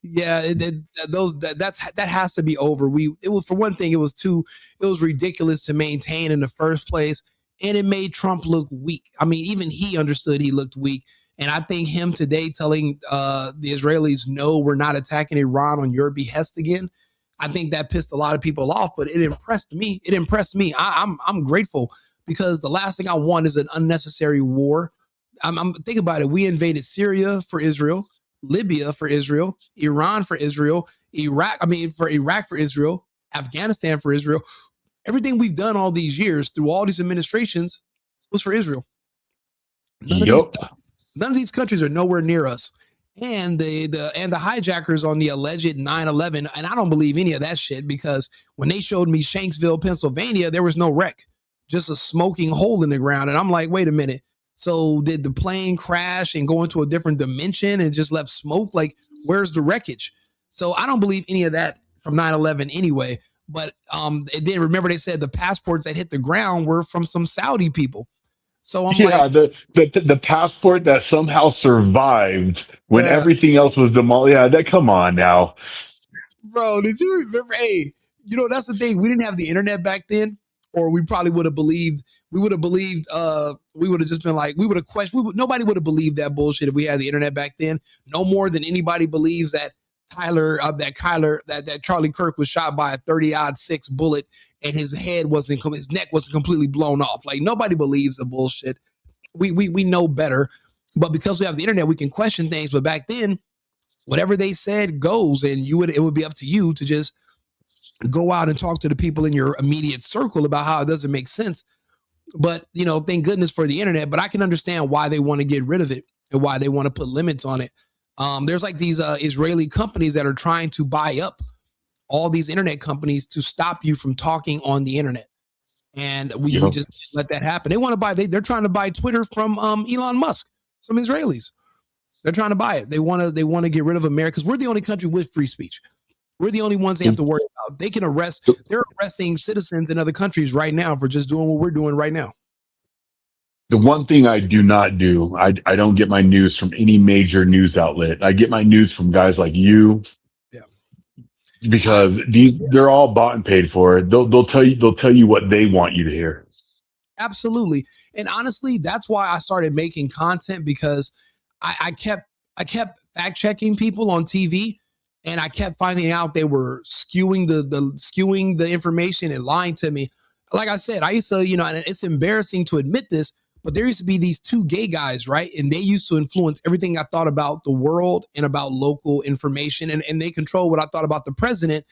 Yeah, that has to be over. It was, for one thing, it was ridiculous to maintain in the first place, and it made Trump look weak. I mean, even he understood he looked weak, and I think him today telling the Israelis, "No, we're not attacking Iran on your behest again." I think that pissed a lot of people off, but it impressed me. It impressed me. I'm grateful, because the last thing I want is an unnecessary war. I'm think about it. We invaded Syria for Israel, Libya for Israel, Iran for Israel, Iraq for Israel, Afghanistan for Israel. Everything we've done all these years through all these administrations was for Israel. None of these Yup. None of these countries are nowhere near us. And the hijackers on the alleged 9/11, and I don't believe any of that shit, because when they showed me Shanksville, Pennsylvania, there was no wreck, just a smoking hole in the ground. And I'm like, wait a minute. So did the plane crash and go into a different dimension and just left smoke? Like, where's the wreckage? So I don't believe any of that from 9/11 anyway. But it did. Remember, they said the passports that hit the ground were from some Saudi people. So I'm like, Yeah, the passport that somehow survived when yeah. everything else was demolished. Yeah, that come on now. Bro, did you remember? Hey, that's the thing. We didn't have the internet back then, or we probably would have believed. We would have believed. We would have just been like, we would have questioned. Nobody would have believed that bullshit if we had the internet back then. No more than anybody believes that that Charlie Kirk was shot by a 30-06 bullet, and his neck wasn't completely blown off. Like, nobody believes the bullshit. We know better, but because we have the internet, we can question things. But back then, whatever they said goes, and it would be up to you to just go out and talk to the people in your immediate circle about how it doesn't make sense. But thank goodness for the internet. But I can understand why they want to get rid of it and why they want to put limits on it. There's like these Israeli companies that are trying to buy up all these internet companies to stop you from talking on the internet, and we just let that happen. They want to buy. They're trying to buy Twitter from Elon Musk. Some Israelis. They're trying to buy it. They want to get rid of America, because we're the only country with free speech. We're the only ones they have to worry about. They can arrest. They're arresting citizens in other countries right now for just doing what we're doing right now. The one thing I do not do, I don't get my news from any major news outlet. I get my news from guys like you. Yeah. Because they're all bought and paid for. They'll tell you what they want you to hear. Absolutely. And honestly, that's why I started making content, because I kept fact checking people on TV, and I kept finding out they were skewing the information and lying to me. Like I said, I used to, and it's embarrassing to admit this, but there used to be these two gay guys, right? And they used to influence everything I thought about the world and about local information. And they control what I thought about the president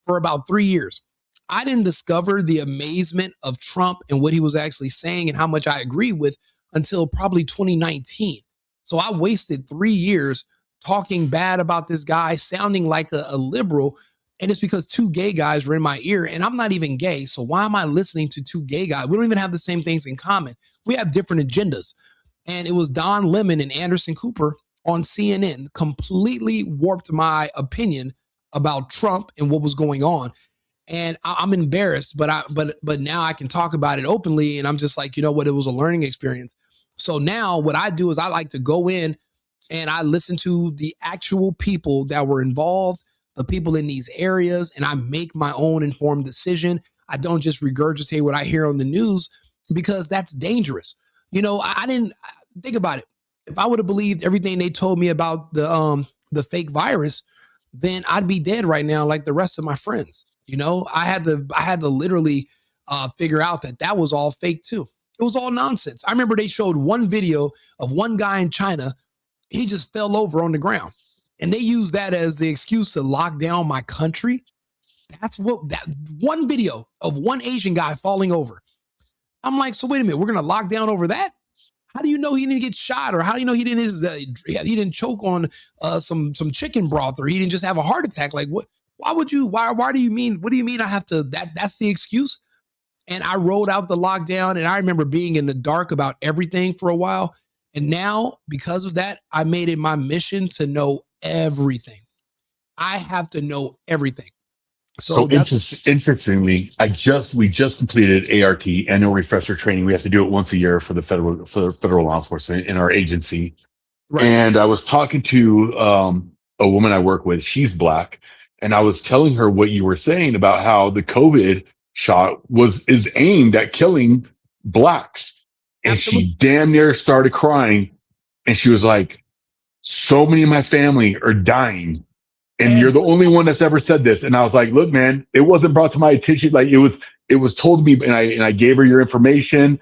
for about 3 years. I didn't discover the amazement of Trump and what he was actually saying and how much I agree with until probably 2019. So I wasted 3 years talking bad about this guy, sounding like a liberal. And it's because two gay guys were in my ear, and I'm not even gay. So why am I listening to two gay guys? We don't even have the same things in common. We have different agendas. And it was Don Lemon and Anderson Cooper on CNN completely warped my opinion about Trump and what was going on. And I'm embarrassed, but now I can talk about it openly. And I'm just like, you know what? It was a learning experience. So now what I do is I like to go in and I listen to the actual people that were involved, the people in these areas, and I make my own informed decision. I don't just regurgitate what I hear on the news, because that's dangerous. I didn't think about it. If I would have believed everything they told me about the fake virus, then I'd be dead right now, like the rest of my friends. I had to literally figure out that was all fake too. It was all nonsense. I remember they showed one video of one guy in China. He just fell over on the ground, and they used that as the excuse to lock down my country. That one video of one Asian guy falling over. I'm like, so wait a minute, we're going to lock down over that? How do you know he didn't get shot, or how do you know he didn't choke on some chicken broth, or he didn't just have a heart attack? Like, what? Why would you? Why do you mean? What do you mean I have to? That's the excuse? And I rolled out the lockdown, and I remember being in the dark about everything for a while. And now, because of that, I made it my mission to know everything. I have to know everything. So that's Interestingly, we just completed ART, annual refresher training. We have to do it once a year for the federal law enforcement in our agency. right. And I was talking to a woman I work with. She's Black, and I was telling her what you were saying about how the COVID shot is aimed at killing Blacks, and Absolutely. she damn near started crying. And she was like, "So many of my family are dying, and you're the only one that's ever said this." And I was like, "Look, man, it wasn't brought to my attention. Like it was told to me, and I gave her your information."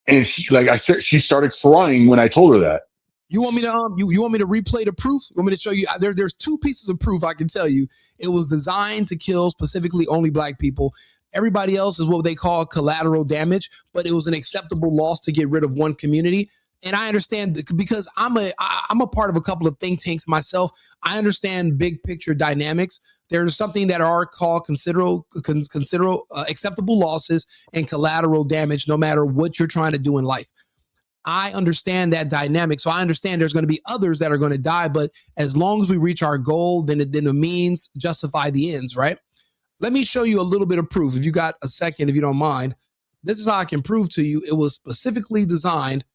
And she started crying when I told her that. You want me to you want me to replay the proof? You want me to show you? There's two pieces of proof I can tell you. It was designed to kill specifically only Black people. Everybody else is what they call collateral damage, but it was an acceptable loss to get rid of one community. And I understand because I'm a part of a couple of think tanks myself. I understand big picture dynamics. There's something that are called considerable acceptable losses and collateral damage, no matter what you're trying to do in life. I understand that dynamic. So I understand there's going to be others that are going to die, but as long as we reach our goal, then the means justify the ends, right? Let me show you a little bit of proof. If you got a second, if you don't mind, this is how I can prove to you it was specifically designed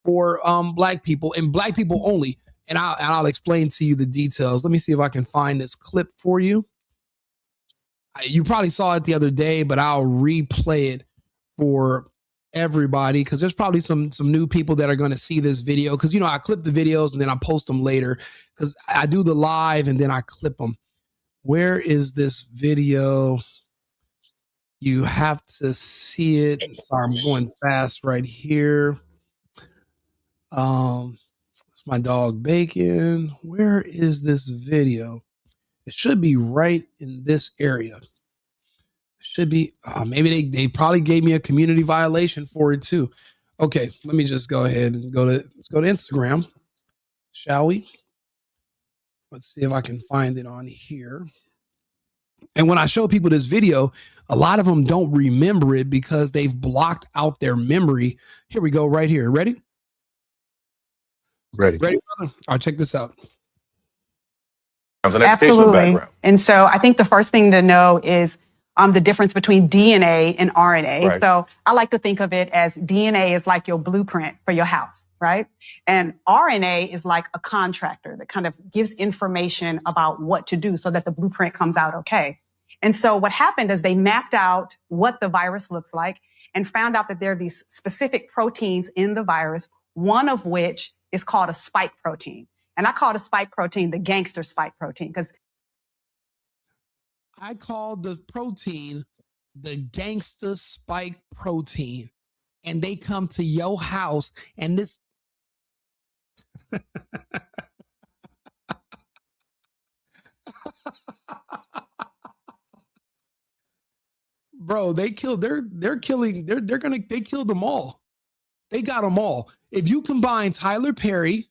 for Black people and Black people only. And I'll explain to you the details. Let me see if I can find this clip for you. You probably saw it the other day, but I'll replay it for everybody because there's probably some new people that are going to see this video because I clip the videos and then I post them later because I do the live and then I clip them. Where is this video? You have to see it. Sorry, I'm going fast right here. It's my dog Bacon. Where is this video? It should be right in this area. Should be maybe they probably gave me a community violation for it too. Okay, let me just go ahead and let's go to Instagram, shall we? Let's see if I can find it on here. And when I show people this video, a lot of them don't remember it because they've blocked out their memory. Here we go, right here. Ready? Ready, brother? All right, check this out. Absolutely. And so I think the first thing to know is the difference between DNA and RNA. Right. So I like to think of it as DNA is like your blueprint for your house, right? And RNA is like a contractor that kind of gives information about what to do so that the blueprint comes out okay. And so what happened is they mapped out what the virus looks like and found out that there are these specific proteins in the virus, one of which is called a spike protein. And I call the spike protein the gangster spike protein because I call the protein the gangster spike protein. And they come to your house and this. Bro, they killed, they killed them all. They got them all. If you combine Tyler Perry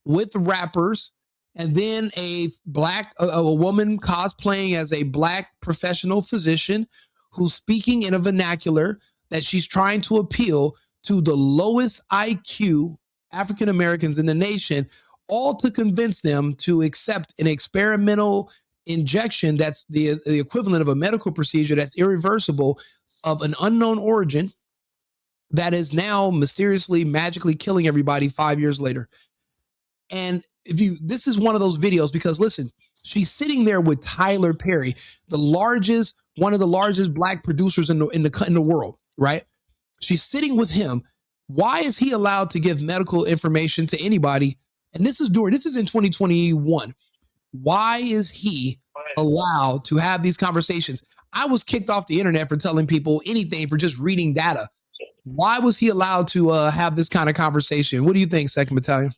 with rappers and then a woman cosplaying as a Black professional physician who's speaking in a vernacular that she's trying to appeal to the lowest IQ African Americans in the nation, all to convince them to accept an experimental injection that's the equivalent of a medical procedure that's irreversible of an unknown origin that is now mysteriously, magically killing everybody 5 years later. And this is one of those videos because listen, she's sitting there with Tyler Perry, one of the largest Black producers in the world, right? She's sitting with him. Why is he allowed to give medical information to anybody? And this is in 2021. Why is he allowed to have these conversations? I was kicked off the internet for telling people anything for just reading data. Why was he allowed to have this kind of conversation? What do you think, 2nd Battalion?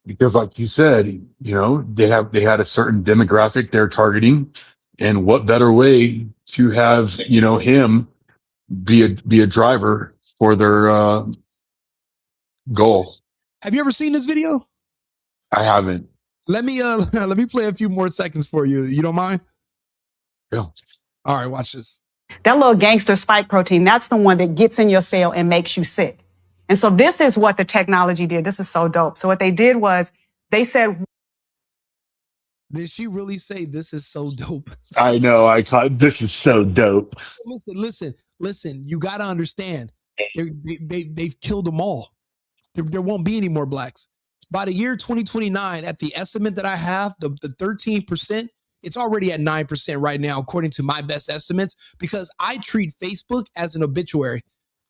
because like you said, they had a certain demographic they're targeting, and what better way to have him be a driver for their goal. Have you ever seen this video? I haven't. Let me play a few more seconds for you. You don't mind? Yeah. All right, watch this. That little gangster spike protein, that's the one that gets in your cell and makes you sick. And so this is what the technology did. This is so dope. So what they did was they said, Did she really say this is so dope? I know. I caught this is so dope. Listen. You got to understand. They've killed them all. There won't be any more blacks. By the year 2029, at the estimate that I have, the 13%, it's already at 9% right now, according to my best estimates, because I treat Facebook as an obituary.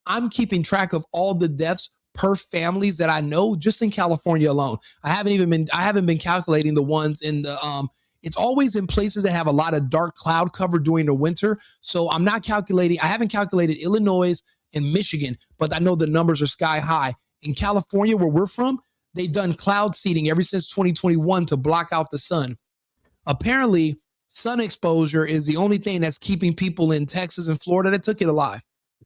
I'm keeping track of all the deaths per families that I know just in California alone. I haven't been calculating the ones in the it's always in places that have a lot of dark cloud cover during the winter. So I'm not calculating. I haven't calculated Illinois and Michigan, but I know the numbers are sky high. In California, where we're from, they've done cloud seeding ever since 2021 to block out the sun. Apparently, sun exposure is the only thing that's keeping people in Texas and Florida that took it alive.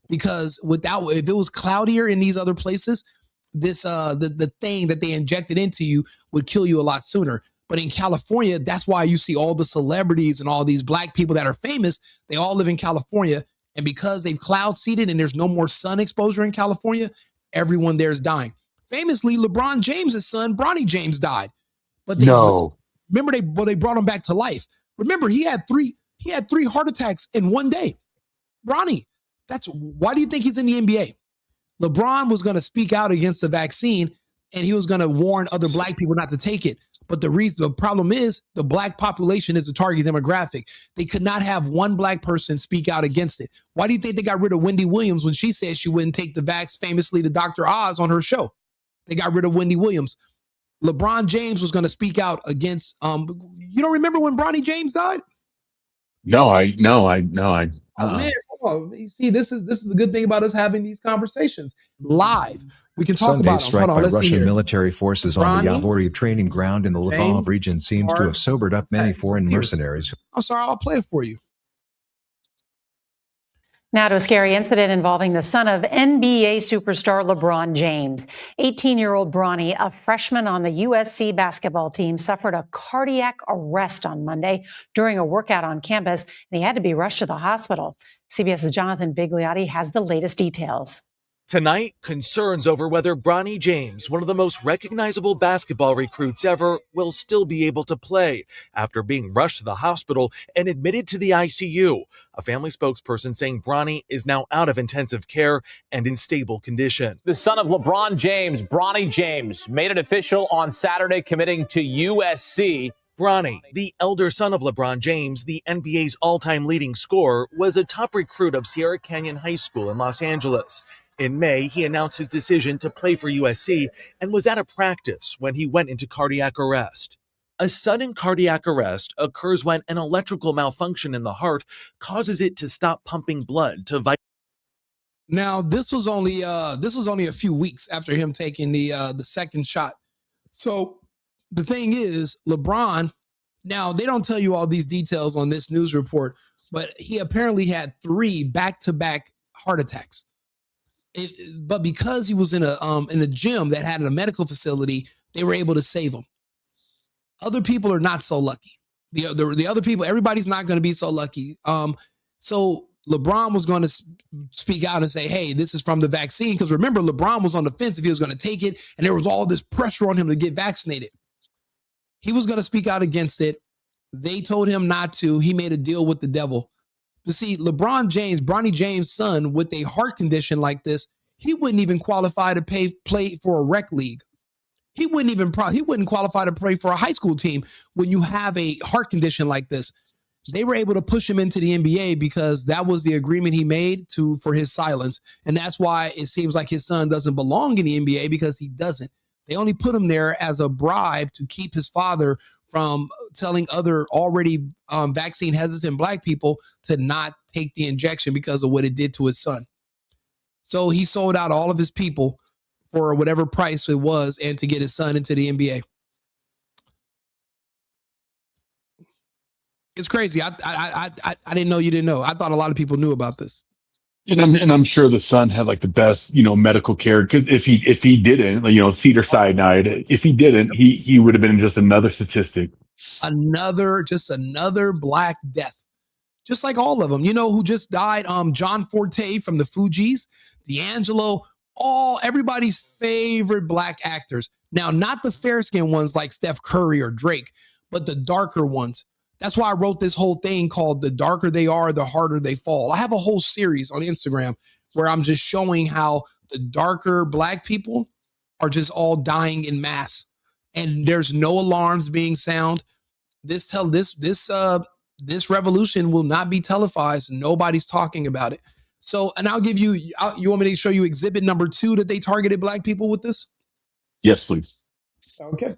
Because if it was cloudier in these other places, this the thing that they injected into you would kill you a lot sooner. But in California, that's why you see all the celebrities and all these black people that are famous. They all live in California. And because they've cloud seeded and there's no more sun exposure in California, everyone there is dying. Famously, LeBron James' son, Bronny James, died. But remember they brought him back to life. Remember, he had three heart attacks in one day. Bronny, why do you think he's in the NBA? LeBron was going to speak out against the vaccine and he was going to warn other black people not to take it. But the problem is the black population is a target demographic. They could not have one black person speak out against it. Why do you think they got rid of Wendy Williams when she said she wouldn't take the vax, famously to Dr. Oz on her show? They got rid of Wendy Williams. LeBron James was going to speak out against, you don't remember when Bronny James died? No. Oh man, come on. You see, this is a good thing about us having these conversations live. We can talk Sunday about them. strike by Russian military forces on the Bronny Yavory training ground in the Lvov region seems to have sobered up many foreign mercenaries. I'm sorry, I'll play it for you. Now to a scary incident involving the son of NBA superstar LeBron James. 18-year-old Bronny, a freshman on the USC basketball team, suffered a cardiac arrest on Monday during a workout on campus, and he had to be rushed to the hospital. CBS's Jonathan Bigliotti has the latest details. Tonight, concerns over whether Bronny James, one of the most recognizable basketball recruits ever, will still be able to play after being rushed to the hospital and admitted to the ICU. A family spokesperson saying Bronny is now out of intensive care and in stable condition. The son of LeBron James, Bronny James, made it official on Saturday, committing to USC. Bronny, the elder son of LeBron James, the NBA's all-time leading scorer, was a top recruit of Sierra Canyon High School in Los Angeles. In May, he announced his decision to play for USC and was at a practice when he went into cardiac arrest. A sudden cardiac arrest occurs when an electrical malfunction in the heart causes it to stop pumping blood to vital. Now, this was only a few weeks after him taking the second shot. So the thing is, LeBron, now they don't tell you all these details on this news report, but he apparently had 3 back-to-back heart attacks. But because he was in a gym that had a medical facility, they were able to save him. Other people are not so lucky. The other people, everybody's not going to be so lucky. So LeBron was going to speak out and say, hey, this is from the vaccine. Because remember, LeBron was on the fence if he was going to take it, and there was all this pressure on him to get vaccinated. He was going to speak out against it. They told him not to. He made a deal with the devil. To see LeBron James, Bronny James' son, with a heart condition like this, he wouldn't even qualify to play for a rec league. He wouldn't qualify to play for a high school team when you have a heart condition like this. They were able to push him into the NBA because that was the agreement he made for his silence. And that's why it seems like his son doesn't belong in the NBA, because he doesn't. They only put him there as a bribe to keep his father from telling other already vaccine hesitant black people to not take the injection because of what it did to his son. So he sold out all of his people for whatever price it was and to get his son into the NBA. It's crazy. I didn't know you didn't know. I thought a lot of people knew about this. And I'm sure the son had like the best, medical care. Because if he didn't, Cedar Sinai, if he didn't, he would have been just another statistic. Another black death. Just like all of them. You know who just died? John Forte from the Fugees, D'Angelo, everybody's favorite black actors. Now, not the fair-skinned ones like Steph Curry or Drake, but the darker ones. That's why I wrote this whole thing called "The Darker They Are, the Harder They Fall." I have a whole series on Instagram where I'm just showing how the darker black people are just all dying in mass, and there's no alarms being sound. This revolution will not be televised. Nobody's talking about it. So, and I'll give you. You want me to show you exhibit number 2 that they targeted black people with this? Yes, please. Okay.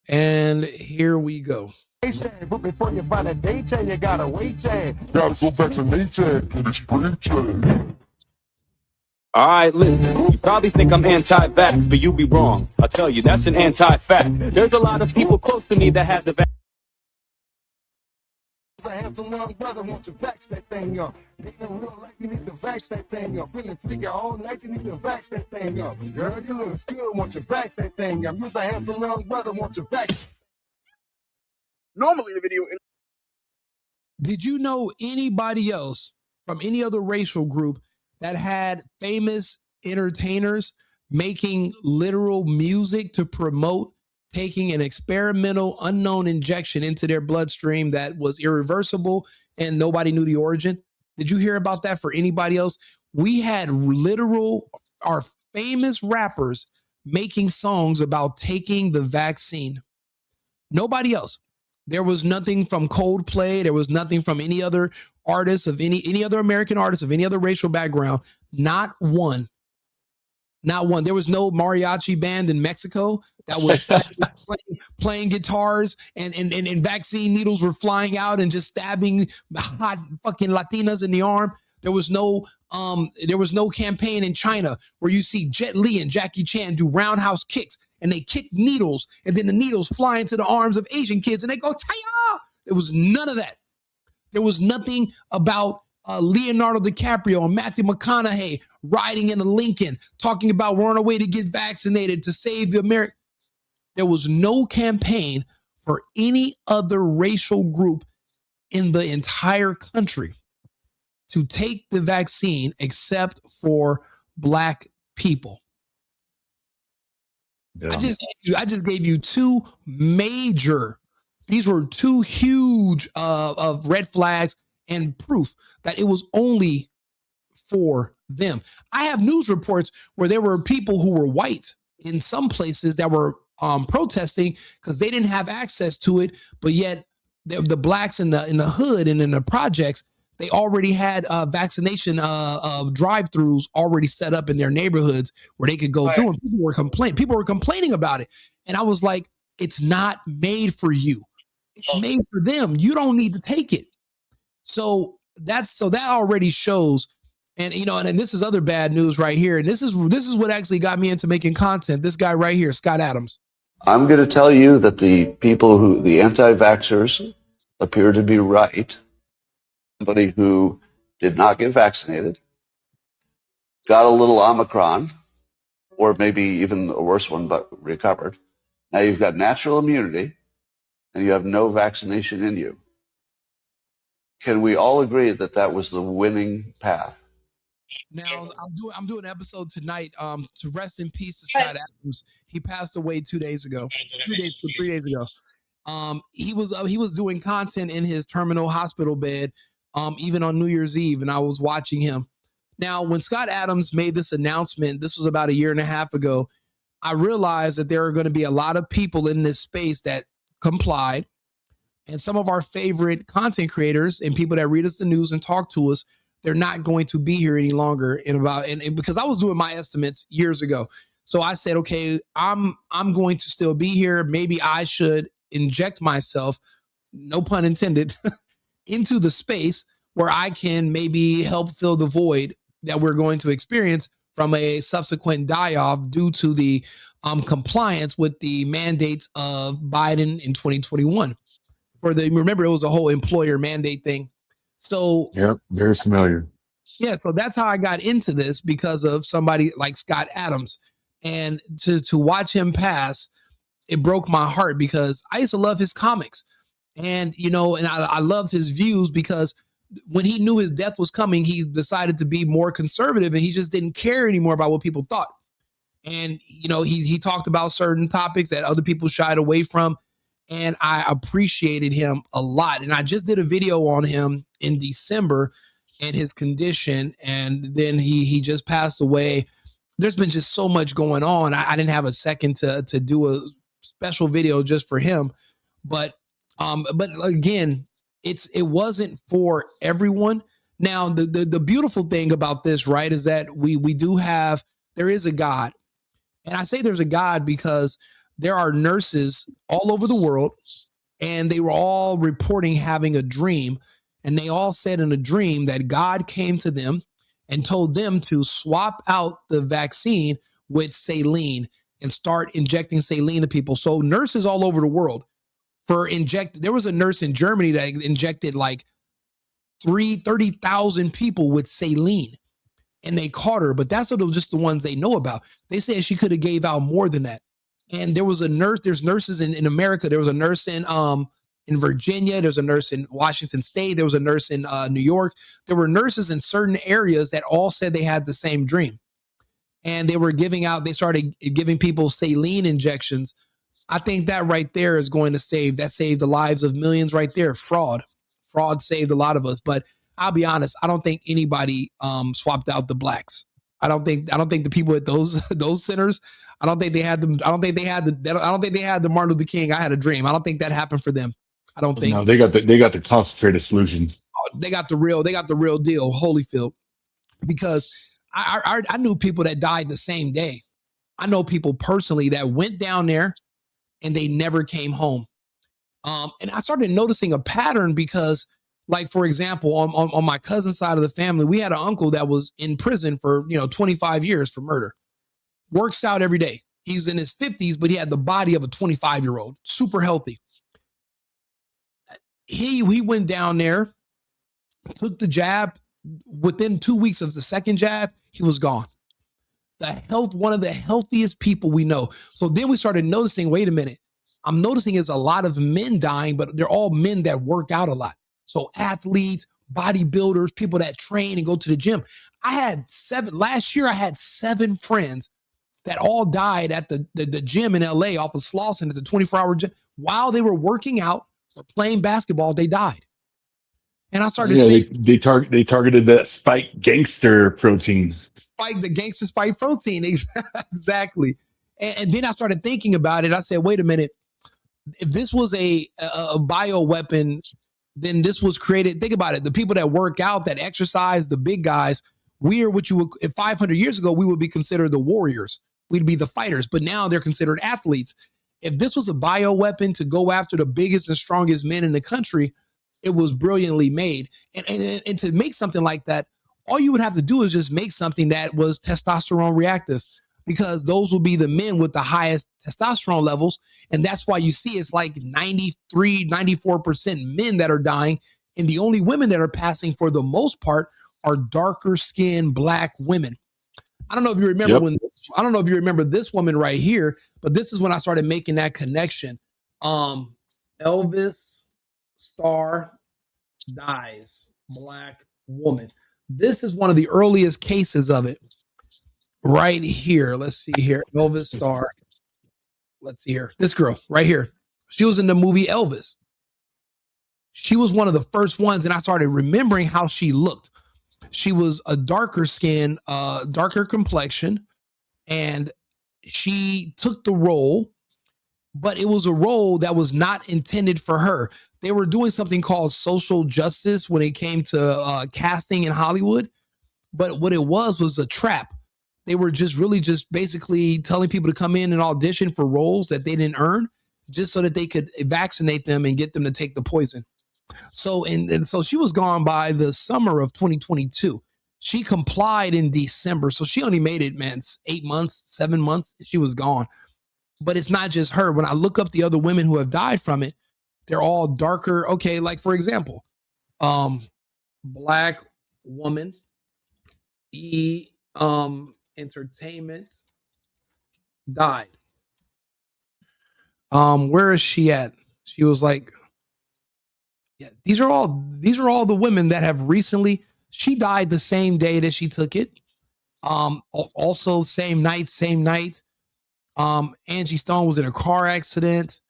And here we go. But before you buy that day chain, you gotta wait chain. Gotta go vaccinate chain, get it spring chain. All right, listen, you probably think I'm anti-vax, but you be wrong. I'll tell you, that's an anti-fact. There's a lot of people close to me that have the vaccine. A handsome young brother wants to vax that thing up. In real life, you need to vax that thing up. Feeling figure all night, you need to vax that thing up. Girl, you look good, want to vax that thing up. You's a handsome young brother, want to vax. Normally, the video. Did you know anybody else from any other racial group that had famous entertainers making literal music to promote taking an experimental unknown injection into their bloodstream that was irreversible and nobody knew the origin? Did you hear about that for anybody else? We had our famous rappers making songs about taking the vaccine. Nobody else. There was nothing from Coldplay. There was nothing from any other artists of any other American artists of any other racial background. Not one. Not one. There was no mariachi band in Mexico that was playing guitars and vaccine needles were flying out and just stabbing hot fucking Latinas in the arm. There was no campaign in China where you see Jet Li and Jackie Chan do roundhouse kicks and they kick needles and then the needles fly into the arms of Asian kids and they go, Taya! There was none of that. There was nothing about Leonardo DiCaprio and Matthew McConaughey riding in a Lincoln talking about we're on our way to get vaccinated to save the America. There was no campaign for any other racial group in the entire country to take the vaccine except for black people. Yeah. I just gave you two major. These were two huge of red flags and proof that it was only for them. I have news reports where there were people who were white in some places that were protesting because they didn't have access to it, but yet the blacks in the hood and in the projects, they already had vaccination drive-throughs already set up in their neighborhoods where they could go through, and people were complaining about it. And I was like, it's not made for you. It's made for them. You don't need to take it. So that already shows. And and this is other bad news right here. And this is what actually got me into making content. This guy right here, Scott Adams. I'm going to tell you that the anti-vaxxers appear to be right. Somebody who did not get vaccinated, got a little Omicron, or maybe even a worse one, but recovered. Now you've got natural immunity, and you have no vaccination in you. Can we all agree that that was the winning path? Now I'm doing an episode tonight to rest in peace to Scott Adams. He passed away 2 days ago, 3 days ago. He was doing content in his terminal hospital bed, even on New Year's Eve, and I was watching him. Now, when Scott Adams made this announcement, this was about 1.5 years ago, I realized that there are going to be a lot of people in this space that complied, and some of our favorite content creators and people that read us the news and talk to us, they're not going to be here any longer and because I was doing my estimates years ago. So I said, okay, I'm going to still be here. Maybe I should inject myself, no pun intended, into the space where I can maybe help fill the void that we're going to experience from a subsequent die-off due to the compliance with the mandates of Biden in 2021. Remember, it was a whole employer mandate thing. So yep, very familiar. Yeah, so that's how I got into this, because of somebody like Scott Adams. And to watch him pass, it broke my heart, because I used to love his comics. And, I loved his views, because when he knew his death was coming, he decided to be more conservative, and he just didn't care anymore about what people thought. And, you know, he talked about certain topics that other people shied away from. And I appreciated him a lot. And I just did a video on him in December and his condition. And then he just passed away. There's been just so much going on. I didn't have a second to do a special video just for him. But again, it wasn't for everyone. Now, the beautiful thing about this, right, is that there is a God. And I say there's a God because there are nurses all over the world, and they were all reporting having a dream. And they all said in a dream that God came to them and told them to swap out the vaccine with saline and start injecting saline to people. So nurses all over the world there was a nurse in Germany that injected like 30,000 people with saline. And they caught her, but that's just the ones they know about. They said she could have gave out more than that. And there was a nurse, there's nurses in America. There was a nurse in Virginia. There's a nurse in Washington State. There was a nurse in New York. There were nurses in certain areas that all said they had the same dream. And they started giving people saline injections. I think that right there is going to saved the lives of millions right there. Fraud saved a lot of us. But I'll be honest, I don't think anybody swapped out the blacks. I don't think the people at those centers, I don't think they had the Martin Luther King, I had a dream. I don't think that happened for them. I don't think. No, they got the concentrated solution. They got the real deal, Holyfield. Because I knew people that died the same day. I know people personally that went down there and they never came home. And I started noticing a pattern because, like, for example, on my cousin's side of the family, we had an uncle that was in prison for 25 years for murder. Works out every day. He's in his 50s, but he had the body of a 25-year-old, super healthy. He went down there, took the jab. Within 2 weeks of the second jab, he was gone. One of the healthiest people we know. So then we started noticing, wait a minute, I'm noticing is a lot of men dying, but they're all men that work out a lot. So athletes, bodybuilders, people that train and go to the gym. Last year I had 7 friends that all died at the gym in LA off of Slauson at the 24-hour gym. While they were working out or playing basketball, they died. And I started saying they targeted that spike gangster protein. The gangster spike protein. Exactly. And then I started thinking about it. I said, wait a minute. If this was a bioweapon, then this was created. Think about it. The people that work out, that exercise, the big guys, we are what you would, if 500 years ago, we would be considered the warriors. We'd be the fighters, but now they're considered athletes. If this was a bioweapon to go after the biggest and strongest men in the country, it was brilliantly made. And to make something like that, all you would have to do is just make something that was testosterone reactive, because those will be the men with the highest testosterone levels. And that's why you see it's like 93, 94% men that are dying. And the only women that are passing for the most part are darker skinned Black women. I don't know if you remember I don't know if you remember this woman right here, but this is when I started making that connection. Elvis star dies, Black woman. This is one of the earliest cases of it right here. Let's see here. Elvis star. Let's see here. This girl right here. She was in the movie Elvis. She was one of the first ones, and I started remembering how she looked. She was a darker skin, darker complexion, and she took the role, but it was a role that was not intended for her. They were doing something called social justice when it came to casting in Hollywood, but what it was a trap. They were just basically telling people to come in and audition for roles that they didn't earn, just so that they could vaccinate them and get them to take the poison. So, and so she was gone by the summer of 2022. She complied in December. So she only made it, 8 months, 7 months. She was gone. But it's not just her. When I look up the other women who have died from it, they're all darker. Okay, like for example, Black woman, entertainment, died. Where is she at? She was like, yeah, these are all the women that have recently, she died the same day that she took it. Also same night. Angie Stone was in a car accident.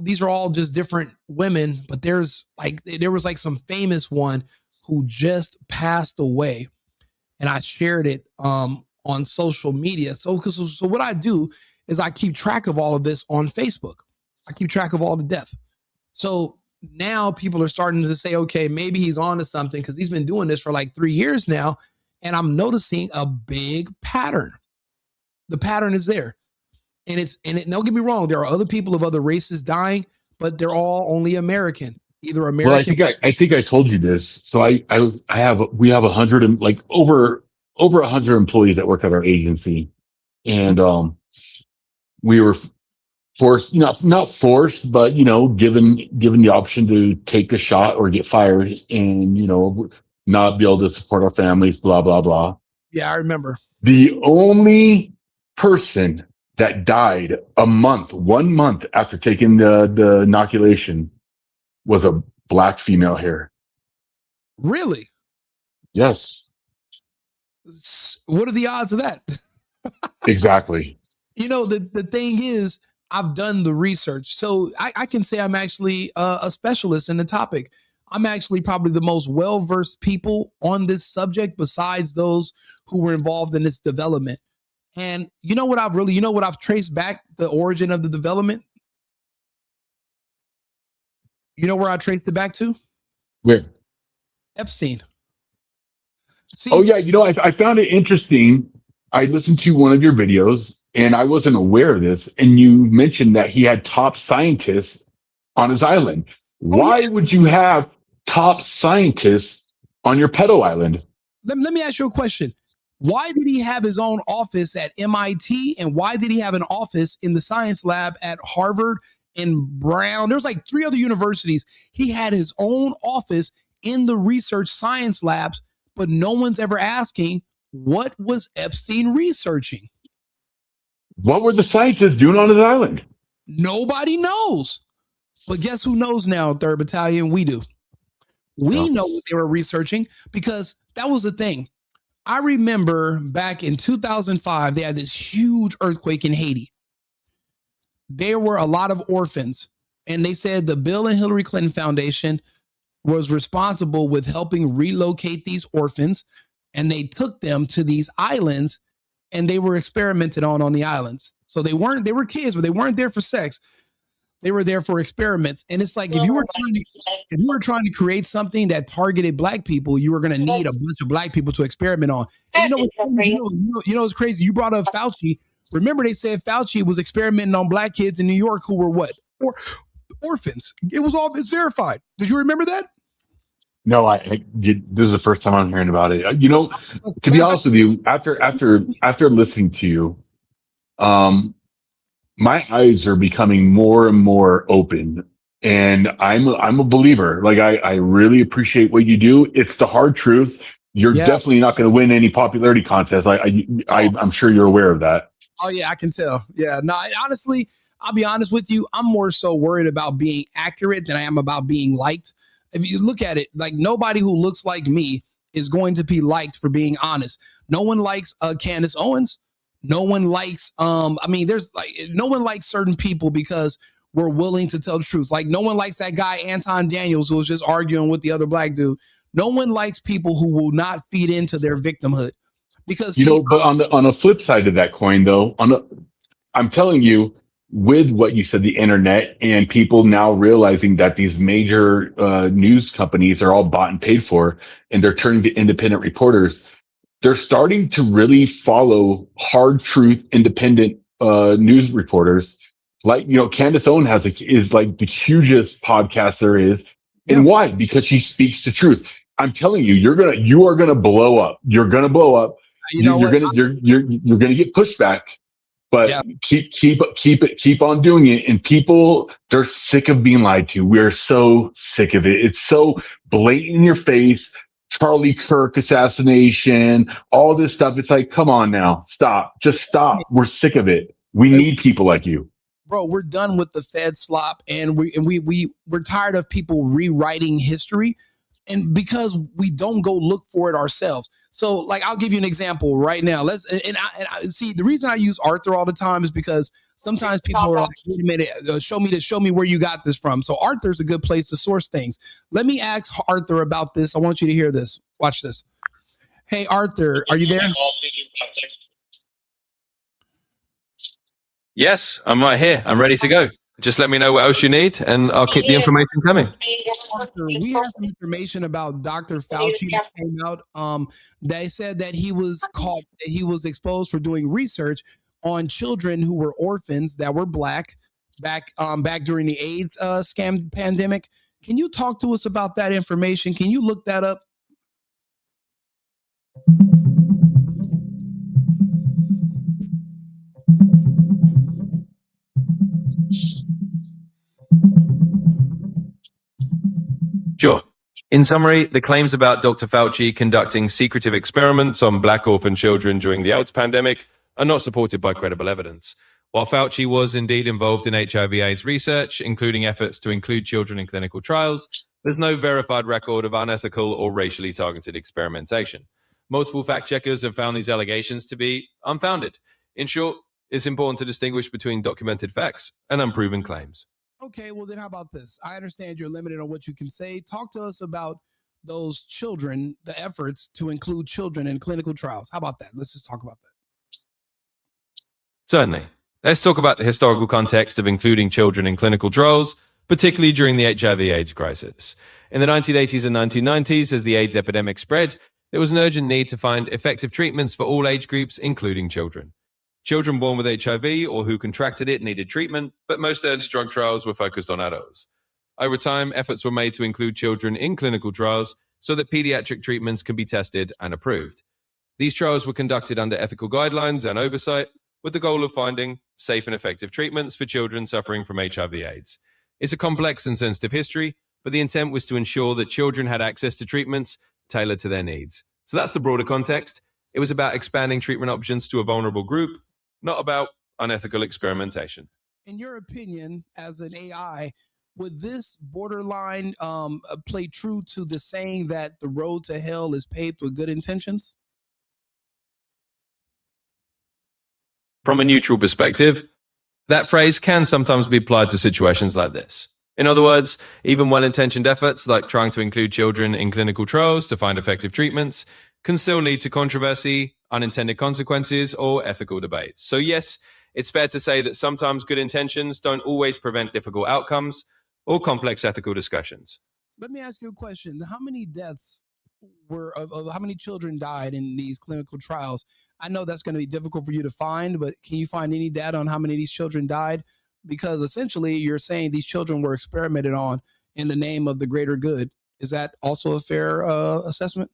These are all just different women, but there was like some famous one who just passed away, and I shared it on social media. So what I do is I keep track of all of this on Facebook. I keep track of all the death. So now people are starting to say, okay, maybe he's on to something because he's been doing this for like 3 years now, and I'm noticing a big pattern. The pattern is there. Don't get me wrong, there are other people of other races dying, but they're all only American, either American. Well, I think I told you this. So we have 100 and like over 100 employees that work at our agency, and we were forced, not forced, but given the option to take the shot or get fired, and not be able to support our families, blah blah blah. Yeah, I remember. The only person that died 1 month after taking the inoculation was a Black female here. Really? Yes. What are the odds of that? Exactly. The thing is, I've done the research. So I can say I'm actually a specialist in the topic. I'm actually probably the most well-versed people on this subject besides those who were involved in its development. And you know what I've traced back the origin of the development? You know where I traced it back to? Where? Epstein. See, I found it interesting. I listened to one of your videos and I wasn't aware of this. And you mentioned that he had top scientists on his island. Why would you have top scientists on your pedo island? Let me ask you a question. Why did he have his own office at MIT? And why did he have an office in the science lab at Harvard and Brown? There's like 3 other universities. He had his own office in the research science labs, but no one's ever asking, what was Epstein researching? What were the scientists doing on his island? Nobody knows. But guess who knows now, 3rd Battalion? We do. We know what they were researching because that was the thing. I remember back in 2005, they had this huge earthquake in Haiti. There were a lot of orphans, and they said the Bill and Hillary Clinton Foundation was responsible with helping relocate these orphans, and they took them to these islands, and they were experimented on the islands. So they were kids, but they weren't there for sex. They were there for experiments. And it's like, if you were trying to create something that targeted Black people, you were going to need a bunch of Black people to experiment on. And what's crazy? You brought up Fauci. Remember, they said Fauci was experimenting on Black kids in New York who were what? Orphans. It's verified. Did you remember that? No, this is the first time I'm hearing about it. To be honest with you, after listening to you, my eyes are becoming more and more open, and I'm a believer. Like I really appreciate what you do. It's the hard truth. You're definitely not going to win any popularity contest. I'm sure you're aware of that. Oh yeah, I can tell. Yeah, no, honestly, I'll be honest with you. I'm more so worried about being accurate than I am about being liked. If you look at it, like nobody who looks like me is going to be liked for being honest. No one likes Candace Owens. No one likes, no one likes certain people because we're willing to tell the truth. Like no one likes that guy, Anton Daniels, who was just arguing with the other Black dude. No one likes people who will not feed into their victimhood because, but on the flip side of that coin though, I'm telling you, with what you said, the internet and people now realizing that these major news companies are all bought and paid for, and they're turning to independent reporters. They're starting to really follow hard truth, independent news reporters. Like, Candace Owens is like the hugest podcast there is. And why? Because she speaks the truth. I'm telling you, you are gonna blow up. You're gonna blow up. You're gonna get pushback. But keep on doing it. And people, they're sick of being lied to. We're so sick of it. It's so blatant in your face. Charlie Kirk assassination, all this stuff. It's like, come on now, stop. Just stop. We're sick of it. We need people like you. Bro, we're done with the Fed slop, and we're tired of people rewriting history, and because we don't go look for it ourselves. So, like, I'll give you an example right now. I see the reason I use Arthur all the time is because sometimes people are like, wait a minute, show me where you got this from. So Arthur's a good place to source things. Let me ask Arthur about this. I want you to hear this. Watch this. Hey, Arthur, are you there? Yes, I'm right here. I'm ready to go. Just let me know what else you need, and I'll keep the information coming. Arthur, we have some information about Dr. Fauci that came out. They said that he was exposed for doing research on children who were orphans that were black back during the AIDS scam pandemic. Can you talk to us about that information? Can you look that up? Sure. In summary, the claims about Dr. Fauci conducting secretive experiments on black orphan children during the AIDS pandemic are not supported by credible evidence. While Fauci was indeed involved in HIV/AIDS research, including efforts to include children in clinical trials, there's no verified record of unethical or racially targeted experimentation. Multiple fact checkers have found these allegations to be unfounded. In short, it's important to distinguish between documented facts and unproven claims. Okay, well then how about this? I understand you're limited on what you can say. Talk to us about those children, the efforts to include children in clinical trials. How about that? Let's just talk about that. Certainly. Let's talk about the historical context of including children in clinical trials, particularly during the HIV/AIDS crisis. In the 1980s and 1990s, as the AIDS epidemic spread, there was an urgent need to find effective treatments for all age groups, including children. Children born with HIV or who contracted it needed treatment, but most early drug trials were focused on adults. Over time, efforts were made to include children in clinical trials so that pediatric treatments can be tested and approved. These trials were conducted under ethical guidelines and oversight, with the goal of finding safe and effective treatments for children suffering from HIV/AIDS. It's a complex and sensitive history, but the intent was to ensure that children had access to treatments tailored to their needs. So that's the broader context. It was about expanding treatment options to a vulnerable group, not about unethical experimentation. In your opinion, as an AI, would this borderline play true to the saying that the road to hell is paved with good intentions? From a neutral perspective, that phrase can sometimes be applied to situations like this. In other words, even well-intentioned efforts like trying to include children in clinical trials to find effective treatments can still lead to controversy, unintended consequences, or ethical debates. So yes, it's fair to say that sometimes good intentions don't always prevent difficult outcomes or complex ethical discussions. Let me ask you a question. How many deaths how many children died in these clinical trials? I know that's going to be difficult for you to find, but can you find any data on how many of these children died? Because essentially you're saying these children were experimented on in the name of the greater good. Is that also a fair assessment?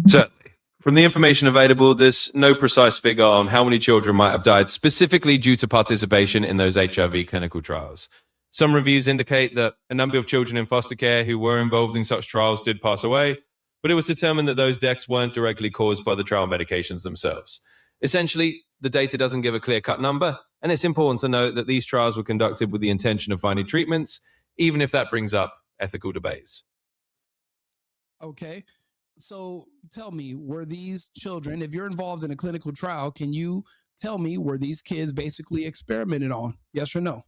Certainly. From the information available, there's no precise figure on how many children might have died specifically due to participation in those HIV clinical trials. Some reviews indicate that a number of children in foster care who were involved in such trials did pass away, but it was determined that those deaths weren't directly caused by the trial medications themselves. Essentially, the data doesn't give a clear-cut number, and it's important to note that these trials were conducted with the intention of finding treatments, even if that brings up ethical debates. Okay. So tell me, were these children, if you're involved in a clinical trial, can you tell me, were these kids basically experimented on? Yes or no?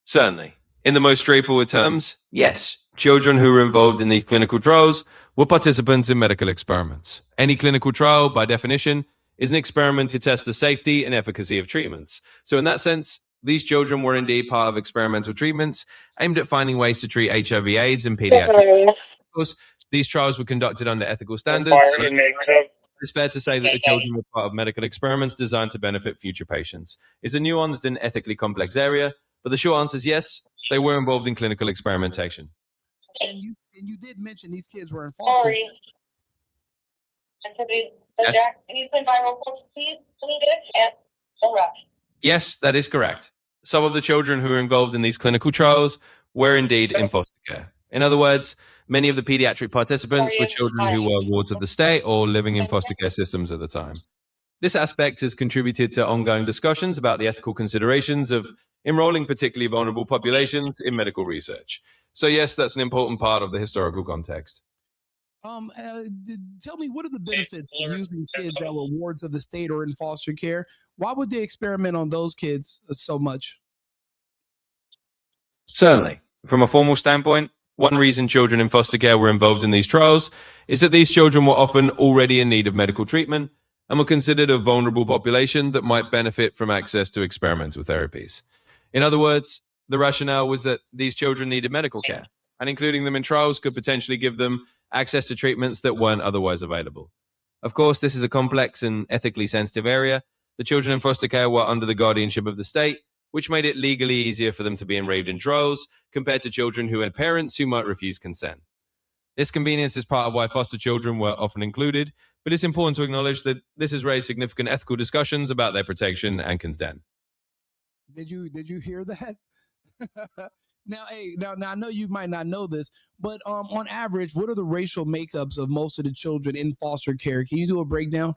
Certainly. In the most straightforward terms, yes. Children who were involved in these clinical trials were participants in medical experiments. Any clinical trial, by definition, is an experiment to test the safety and efficacy of treatments. So in that sense, these children were indeed part of experimental treatments aimed at finding ways to treat HIV/AIDS in pediatrics. Of course, these trials were conducted under ethical standards. It's fair to say that the children were part of medical experiments designed to benefit future patients. It's a nuanced and ethically complex area, but the short answer is yes, they were involved in clinical experimentation. And you did mention these kids were in foster care. Yes. Yes, that is correct. Some of the children who were involved in these clinical trials were indeed in foster care. In other words, many of the pediatric participants were children who were wards of the state or living in foster care systems at the time. This aspect has contributed to ongoing discussions about the ethical considerations of enrolling particularly vulnerable populations in medical research. So yes, that's an important part of the historical context. Tell me, what are the benefits of using kids that were wards of the state or in foster care? Why would they experiment on those kids so much? Certainly. From a formal standpoint, one reason children in foster care were involved in these trials is that these children were often already in need of medical treatment and were considered a vulnerable population that might benefit from access to experimental therapies. In other words, the rationale was that these children needed medical care, and including them in trials could potentially give them access to treatments that weren't otherwise available. Of course, this is a complex and ethically sensitive area. The children in foster care were under the guardianship of the state, which made it legally easier for them to be enrolled in trials compared to children who had parents who might refuse consent. This convenience is part of why foster children were often included, but it's important to acknowledge that this has raised significant ethical discussions about their protection and consent. Did you hear that? Now, I know you might not know this, but on average, what are the racial makeups of most of the children in foster care? Can you do a breakdown?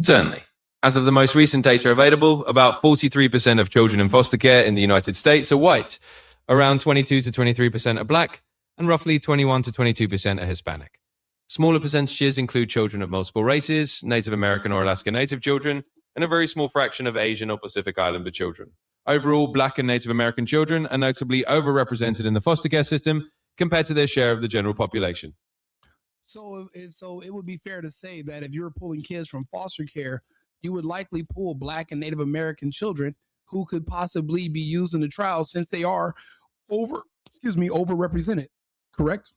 Certainly. As of the most recent data available, about 43% of children in foster care in the United States are white, around 22 to 23% are black, and roughly 21 to 22% are Hispanic. Smaller percentages include children of multiple races, Native American or Alaska Native children, and a very small fraction of Asian or Pacific Islander children. Overall, Black and Native American children are notably overrepresented in the foster care system compared to their share of the general population. So it would be fair to say that if you were pulling kids from foster care, you would likely pull Black and Native American children who could possibly be used in the trial since they are overrepresented, correct?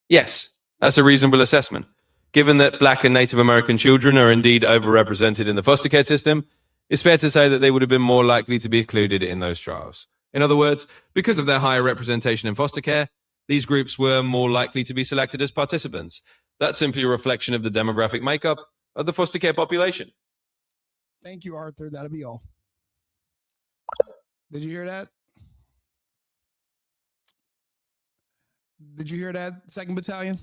Yes, that's a reasonable assessment. Given that Black and Native American children are indeed overrepresented in the foster care system, it's fair to say that they would have been more likely to be included in those trials. In other words, because of their higher representation in foster care, these groups were more likely to be selected as participants. That's simply a reflection of the demographic makeup of the foster care population. Thank you, Arthur. That'll be all. Did you hear that? Did you hear that, 2nd Battalion?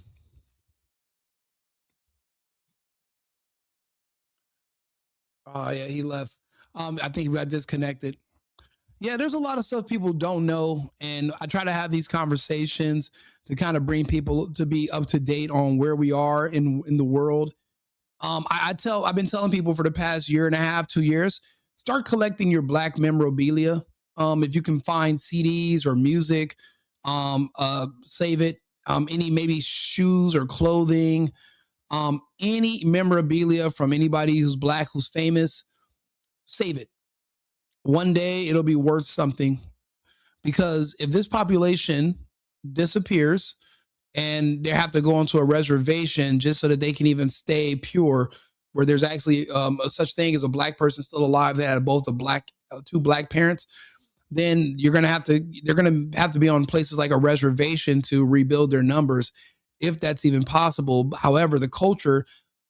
Oh, yeah, he left. I think he got disconnected. Yeah, there's a lot of stuff people don't know, and I try to have these conversations to kind of bring people to be up to date on where we are in the world. I've been telling people for the past year and a half, 2 years, start collecting your Black memorabilia. If you can find CDs or music, save it. Any maybe shoes or clothing, any memorabilia from anybody who's Black, who's famous, save it. One day it'll be worth something, because if this population disappears and they have to go onto a reservation just so that they can even stay pure, where there's actually such thing as a Black person still alive that had both two Black parents, then they're going to have to be on places like a reservation to rebuild their numbers, if that's even possible. However, the culture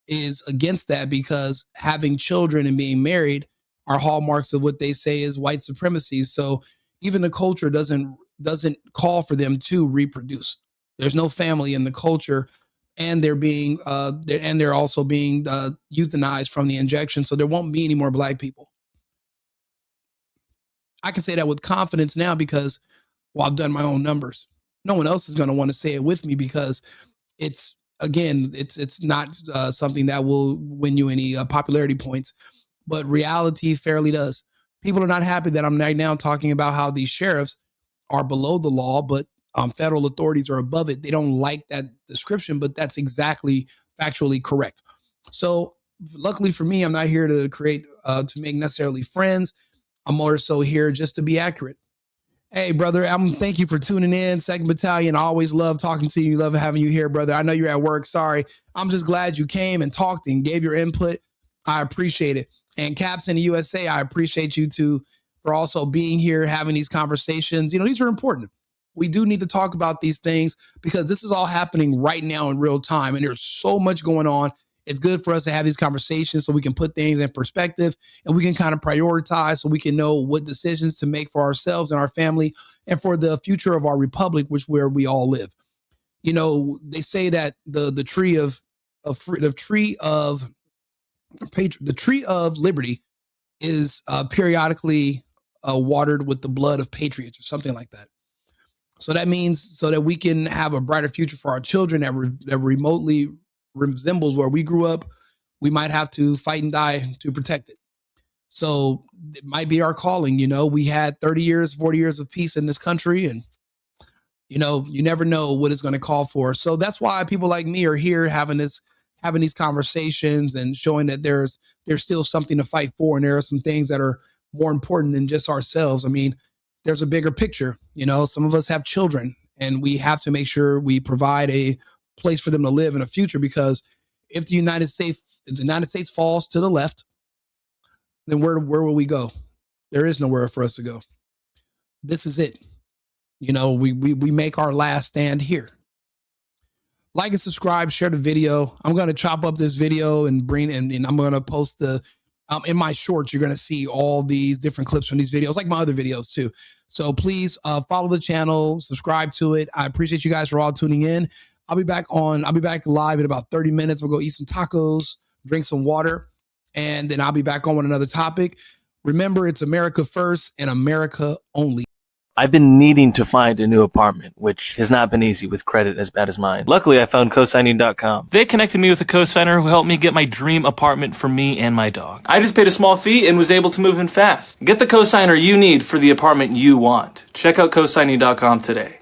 is against that, because having children and being married are hallmarks of what they say is white supremacy. So even the culture doesn't call for them to reproduce. There's no family in the culture, and they're also being euthanized from the injection. So there won't be any more Black people. I can say that with confidence now because, well, I've done my own numbers. No one else is going to want to say it with me, because it's not something that will win you any popularity points, but reality fairly does. People are not happy that I'm right now talking about how these sheriffs are below the law, but federal authorities are above it. They don't like that description, but that's exactly factually correct. So luckily for me, I'm not here to to make necessarily friends. I'm more so here just to be accurate. Hey, brother, thank you for tuning in. 2nd Battalion, I always love talking to you. Love having you here, brother. I know you're at work. Sorry. I'm just glad you came and talked and gave your input. I appreciate it. And Caps in the USA, I appreciate you too for also being here, having these conversations. These are important. We do need to talk about these things because this is all happening right now in real time. And there's so much going on. it's good for us to have these conversations so we can put things in perspective and we can kind of prioritize so we can know what decisions to make for ourselves and our family and for the future of our republic, which where we all live. You know, they say that the tree of liberty is periodically watered with the blood of patriots or something like that. So that means so that we can have a brighter future for our children that remotely resembles where we grew up, we might have to fight and die to protect it. So it might be our calling. You know, we had 30 years, 40 years of peace in this country, and you know, you never know what it's going to call for. So that's why people like me are here having these conversations and showing that there's still something to fight for, and there are some things that are more important than just ourselves. I mean, there's a bigger picture. You know, some of us have children, and we have to make sure we provide a place for them to live in a future, because if the United States falls to the left, then where will we go? There is nowhere for us to go. This is it. You know, we make our last stand here. Like and subscribe, share the video. I'm going to chop up this video and and I'm going to post the, in my shorts, you're going to see all these different clips from these videos, like my other videos too. So please follow the channel, subscribe to it. I appreciate you guys for all tuning in. I'll be back live in about 30 minutes. We'll go eat some tacos, drink some water, and then I'll be back on with another topic. Remember, it's America first and America only. I've been needing to find a new apartment, which has not been easy with credit as bad as mine. Luckily, I found cosigning.com. They connected me with a cosigner who helped me get my dream apartment for me and my dog. I just paid a small fee and was able to move in fast. Get the cosigner you need for the apartment you want. Check out cosigning.com today.